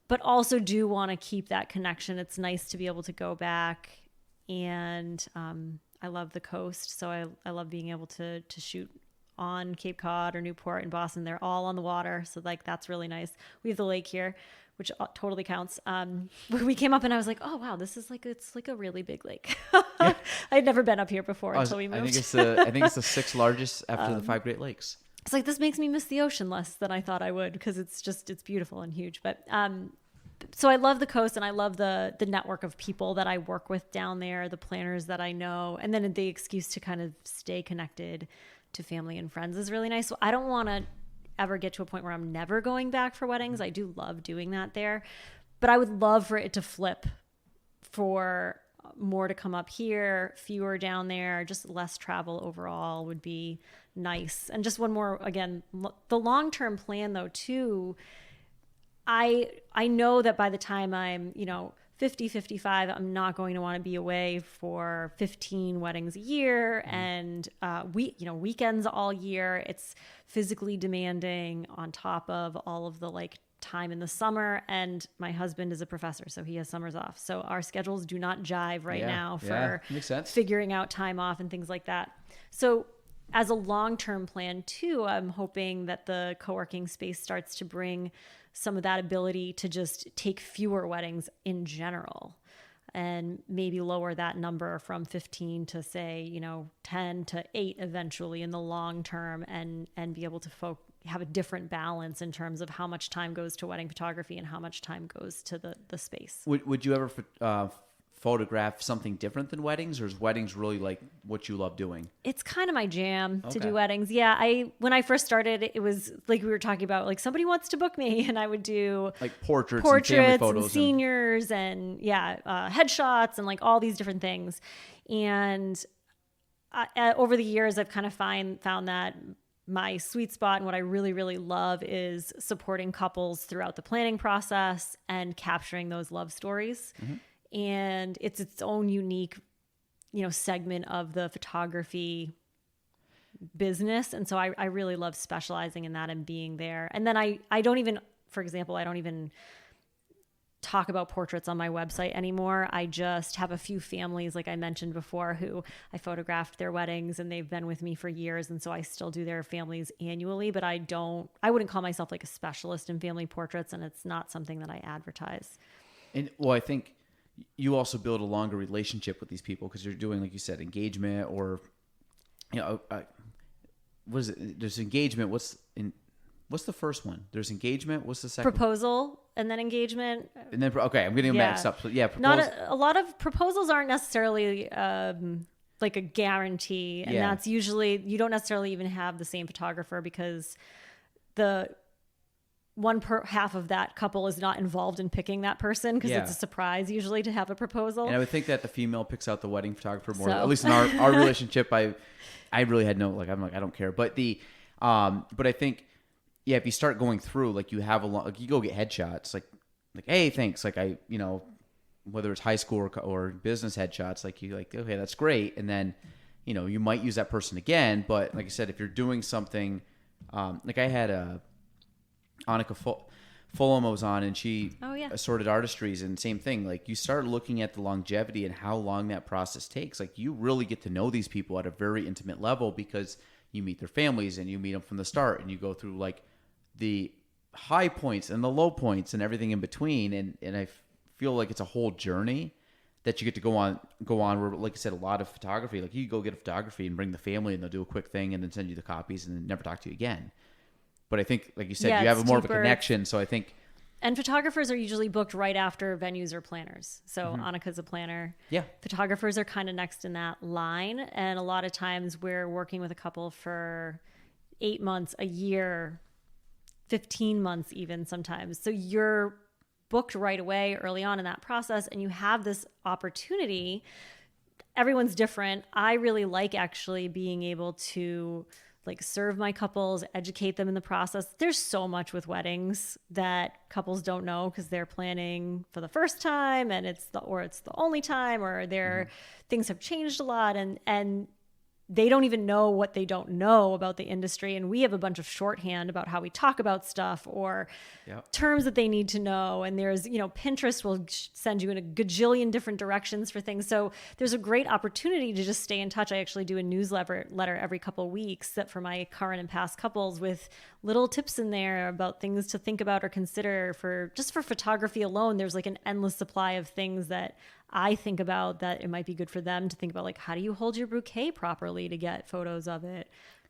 but also do want to keep that connection. It's nice to be able to go back, and I love the coast. So I love being able to shoot on Cape Cod or Newport and Boston. They're all on the water. So like, that's really nice. We have the lake here, which totally counts. We came up and I was like, oh wow, it's like a really big lake. Yeah. I'd never been up here before until we moved. I think it's the sixth largest after the 5 Great Lakes. It's like, this makes me miss the ocean less than I thought I would, because it's beautiful and huge. But so I love the coast, and I love the network of people that I work with down there, the planners that I know, and then the excuse to kind of stay connected to family and friends is really nice. So I don't want to ever get to a point where I'm never going back for weddings. I do love doing that there, but I would love for it to flip, for more to come up here, fewer down there, just less travel overall would be nice. And just one more, again, the long-term plan though too, I know that by the time I'm, 50, 55, I'm not going to want to be away for 15 weddings a year and weekends all year. It's physically demanding on top of all of the time in the summer, and my husband is a professor, so he has summers off. So our schedules do not jive right now for makes sense. Figuring out time off and things like that. So as a long-term plan too, I'm hoping that the co-working space starts to bring some of that ability to just take fewer weddings in general and maybe lower that number from 15 to say, 10 to 8 eventually in the long term, and be able to have a different balance in terms of how much time goes to wedding photography and how much time goes to the space. Would you ever photograph something different than weddings, or is weddings really like what you love doing? It's kind of my jam to do weddings. Yeah, when I first started, it was like we were talking about, like somebody wants to book me, and I would do like portraits and family photos and seniors and headshots and like all these different things. And over the years, I've kind of found that my sweet spot and what I really, really love is supporting couples throughout the planning process and capturing those love stories. Mm-hmm. And it's its own unique, segment of the photography business. And so I really love specializing in that and being there. And then I don't even, for example, I don't even talk about portraits on my website anymore. I just have a few families, like I mentioned before, who I photographed their weddings, and they've been with me for years. And so I still do their families annually, but I wouldn't call myself like a specialist in family portraits, and it's not something that I advertise. And well, I think you also build a longer relationship with these people because you're doing, like you said, engagement, or, what is it? There's engagement. What's the first one? There's engagement. What's the second? Proposal, and then engagement. And then, okay, I'm getting them mixed up. So proposal. A lot of proposals aren't necessarily like a guarantee. And that's usually, you don't necessarily even have the same photographer, because the half of that couple is not involved in picking that person, because it's a surprise usually to have a proposal. And I would think that the female picks out the wedding photographer more. At least in our relationship, I really had no, I'm like, I don't care. But but I think, if you start going through, like you have you go get headshots, like, hey, thanks. Like whether it's high school or business headshots, okay, that's great. And then, you might use that person again. But like I said, if you're doing something, like I had Annika Fulham was on, and she Assorted Artistries, and same thing. Like, you start looking at the longevity and how long that process takes. Like, you really get to know these people at a very intimate level, because you meet their families and you meet them from the start, and you go through like the high points and the low points and everything in between. And I feel like it's a whole journey that you get to go on where, like I said, a lot of photography, like you go get a photography and bring the family, and they'll do a quick thing and then send you the copies and then never talk to you again. But I think, like you said, you have more of a connection. So I think. And photographers are usually booked right after venues or planners. So Annika's a planner. Yeah. Photographers are kind of next in that line. And a lot of times we're working with a couple for 8 months, a year, 15 months even sometimes. So you're booked right away early on in that process, and you have this opportunity. Everyone's different. I really like actually being able to like serve my couples, educate them in the process. There's so much with weddings that couples don't know, because they're planning for the first time, and it's the only time, or things have changed a lot, and they don't even know what they don't know about the industry. And we have a bunch of shorthand about how we talk about stuff, or terms that they need to know. And there's, Pinterest will send you in a gajillion different directions for things. So there's a great opportunity to just stay in touch. I actually do a newsletter every couple of weeks that for my current and past couples, with little tips in there about things to think about or consider for photography alone. There's like an endless supply of things that I think about that it might be good for them to think about, like, how do you hold your bouquet properly to get photos of it?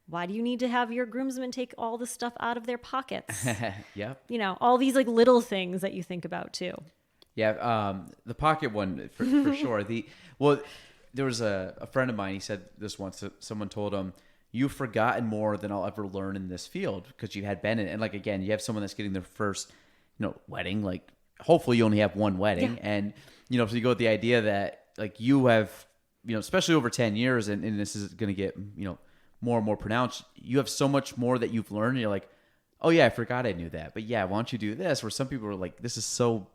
Why do you need to have your groomsmen take all the stuff out of their pockets? All these like little things that you think about too. Yeah, the pocket one for sure. There was a friend of mine. He said this once. Someone told him, "You've forgotten more than I'll ever learn in this field, because you had been in." And like, again, you have someone that's getting their first, wedding. Like, hopefully you only have one wedding, and so you go with the idea that like you have, especially over 10 years, and this is going to get more and more pronounced. You have so much more that you've learned, and you're like, oh yeah, I forgot I knew that, but yeah, why don't you do this? Where some people are like, this is so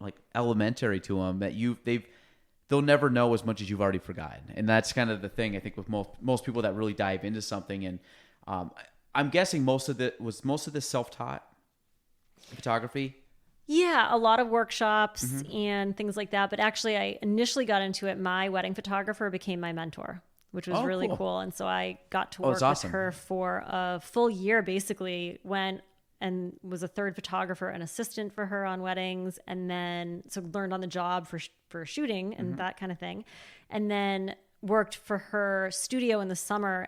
like elementary to them that they'll never know as much as you've already forgotten. And that's kind of the thing, I think, with most people that really dive into something. And I'm guessing most of this self-taught photography. Yeah, a lot of workshops and things like that. But actually, I initially got into it. My wedding photographer became my mentor, which was really cool. And so I got to work with her for a full year, basically, when and was a third photographer and assistant for her on weddings. And then, so learned on the job for shooting and that kind of thing. And then worked for her studio in the summer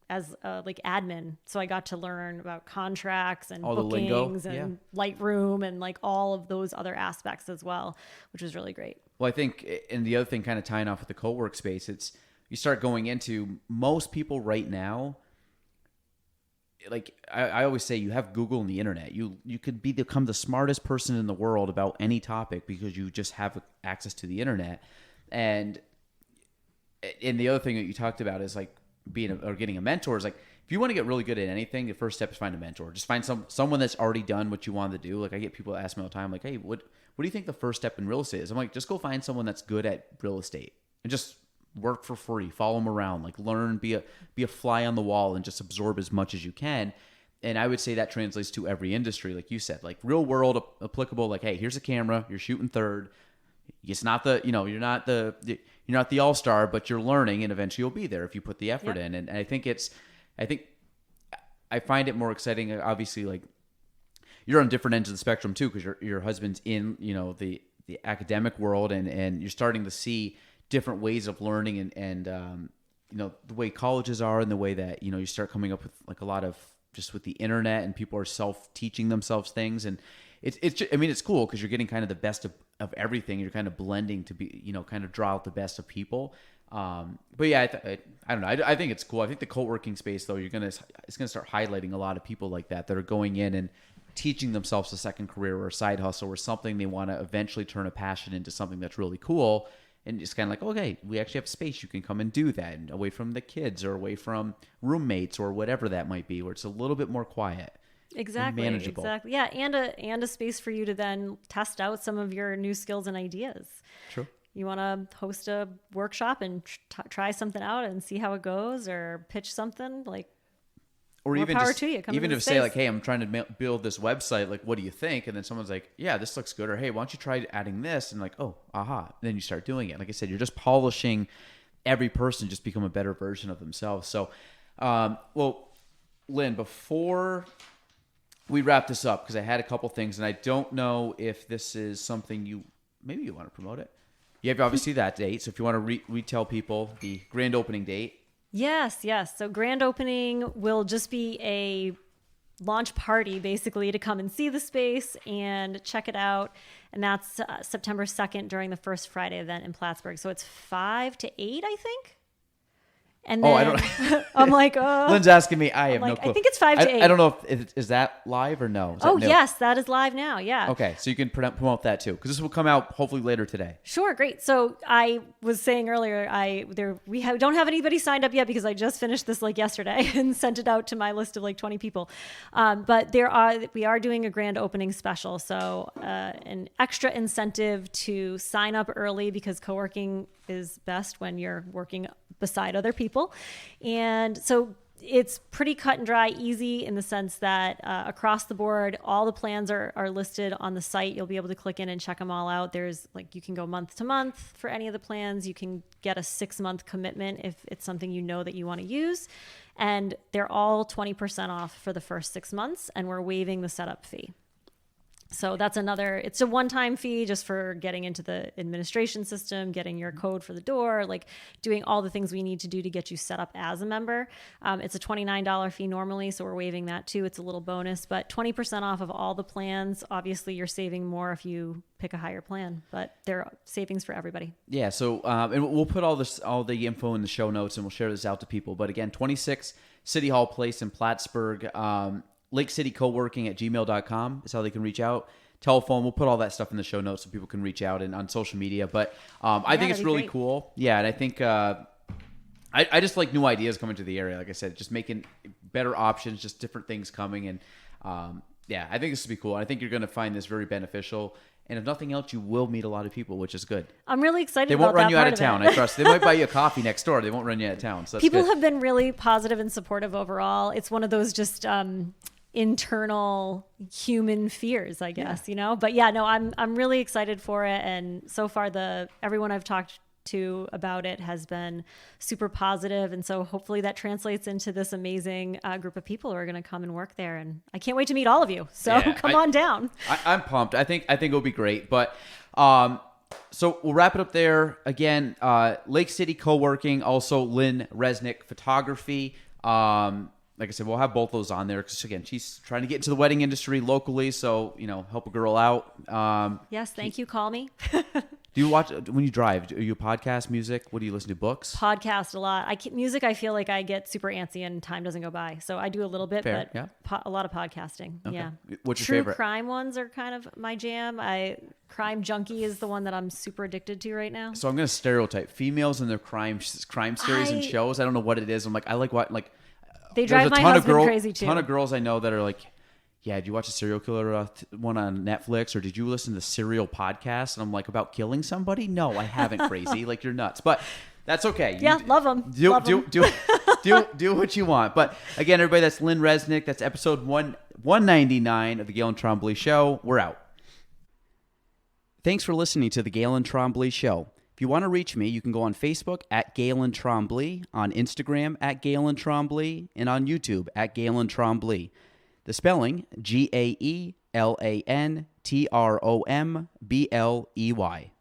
as like admin. So I got to learn about contracts and all bookings and Lightroom and like all of those other aspects as well, which was really great. Well, I think, and the other thing kind of tying off with the co-work space, it's, you start going into, most people right now, like I always say, you have Google and the internet. You could become the smartest person in the world about any topic because you just have access to the internet. And the other thing that you talked about is like getting a mentor. Is like, if you want to get really good at anything, the first step is find a mentor. Just find someone that's already done what you want to do. Like, I get people that ask me all the time, like, hey, what do you think the first step in real estate is? I'm like, just go find someone that's good at real estate and just work for free, follow them around, like learn, be a fly on the wall and just absorb as much as you can. And I would say that translates to every industry. Like you said, like real world applicable, like, hey, here's a camera, you're shooting third. It's not you're not the all-star, but you're learning, and eventually you'll be there if you put the effort in. And I think I find it more exciting. Obviously, like, you're on different ends of the spectrum too, because your husband's in, the academic world, and you're starting to see different ways of learning and the way colleges are, and the way that, you start coming up with like a lot of just with the internet, and people are self-teaching themselves things. And it's cool because you're getting kind of the best of everything. You're kind of blending to be, kind of draw out the best of people. But yeah, I don't know. I think it's cool. I think the co-working space though, it's going to start highlighting a lot of people like that are going in and teaching themselves a second career or a side hustle or something they want to eventually turn a passion into something that's really cool. And just kind of like, okay, we actually have space. You can come and do that, and away from the kids or away from roommates or whatever that might be, where it's a little bit more quiet. Exactly. Manageable. Exactly. Yeah. And a space for you to then test out some of your new skills and ideas. True. You want to host a workshop and try something out and see how it goes, or pitch something, like, or even power just, to you. even to say like, hey, I'm trying to build this website. Like, what do you think? And then someone's like, yeah, this looks good. Or, hey, why don't you try adding this? And like, oh, aha. And then you start doing it. Like I said, you're just polishing every person, just become a better version of themselves. So, well, Lynn, before we wrap this up, because I had a couple things, and I don't know if this is something maybe you want to promote it. You have obviously that date. So if you want to retell people the grand opening date. Yes. So grand opening will just be a launch party, basically, to come and see the space and check it out. And that's September 2nd during the first Friday event in Plattsburgh. So it's 5 to 8, I think. And then I don't. I'm like, Lynn's asking me. I have no clue. I think it's 5 to 8. I don't know if is that live or no. Yes, that is live now. Yeah. Okay, so you can promote that too, because this will come out hopefully later today. Sure, great. So I was saying earlier, don't have anybody signed up yet because I just finished this like yesterday and sent it out to my list of like 20 people. But we are doing a grand opening special, so an extra incentive to sign up early, because co-working is best when you're working beside other people. And so it's pretty cut and dry, easy in the sense that across the board, all the plans are listed on the site. You'll be able to click in and check them all out. There's like, you can go month to month for any of the plans. You can get a 6-month commitment if it's something that you want to use. And they're all 20% off for the first 6 months, and we're waiving the setup fee. So that's it's a one-time fee just for getting into the administration system, getting your code for the door, like doing all the things we need to do to get you set up as a member. It's a $29 fee normally, so we're waiving that too. It's a little bonus, but 20% off of all the plans. Obviously, you're saving more if you pick a higher plan, but there are savings for everybody. Yeah, so and we'll put all the info in the show notes, and we'll share this out to people. But again, 26 City Hall Place in Plattsburgh. lakecitycoworking at gmail.com is how they can reach out. Telephone, we'll put all that stuff in the show notes so people can reach out, and on social media. But I think it's really cool. Yeah, and I think I just like new ideas coming to the area. Like I said, just making better options, just different things coming. And I think this will be cool. I think you're going to find this very beneficial. And if nothing else, you will meet a lot of people, which is good. I'm really excited about that. They won't run you out of town, I trust. They might buy you a coffee next door. They won't run you out of town. So people have been really positive and supportive overall. It's one of those just internal human fears, I guess, But yeah, no, I'm really excited for it. And so far, everyone I've talked to about it has been super positive. And so hopefully that translates into this amazing group of people who are going to come and work there. And I can't wait to meet all of you. So come on down. I'm pumped. I think it'll be great. But so we'll wrap it up there. Again, Lake City Coworking, also Lynne Reznick Photography. Like I said, we'll have both those on there because, again, she's trying to get into the wedding industry locally. So, help a girl out. Yes, thank you. Call me. Do you watch, when you drive, are you podcast, music? What do you listen to, books? Podcast a lot. Music, I feel like I get super antsy and time doesn't go by. So I do a little bit, Fair, but yeah. a lot of podcasting. Okay. Yeah. What's your True favorite? crime ones are kind of my jam. Crime Junkie is the one that I'm super addicted to right now. So I'm going to stereotype females and their crime series and shows. I don't know what it is. I'm like, I like what, like, they drive my husband crazy too. A ton of girls I know that are like, yeah, did you watch a serial killer one on Netflix, or did you listen to the Serial podcast? And I'm like, about killing somebody? No, I haven't, crazy. Like, you're nuts. But that's okay. Yeah, love them. Do what you want. But again, everybody, that's Lynne Reznick. That's episode 199 of the Galen Trombley Show. We're out. Thanks for listening to the Galen Trombley Show. If you want to reach me, you can go on Facebook at Galen Trombley, on Instagram at Galen Trombley, and on YouTube at Galen Trombley. The spelling, GAELANTROMBLEY.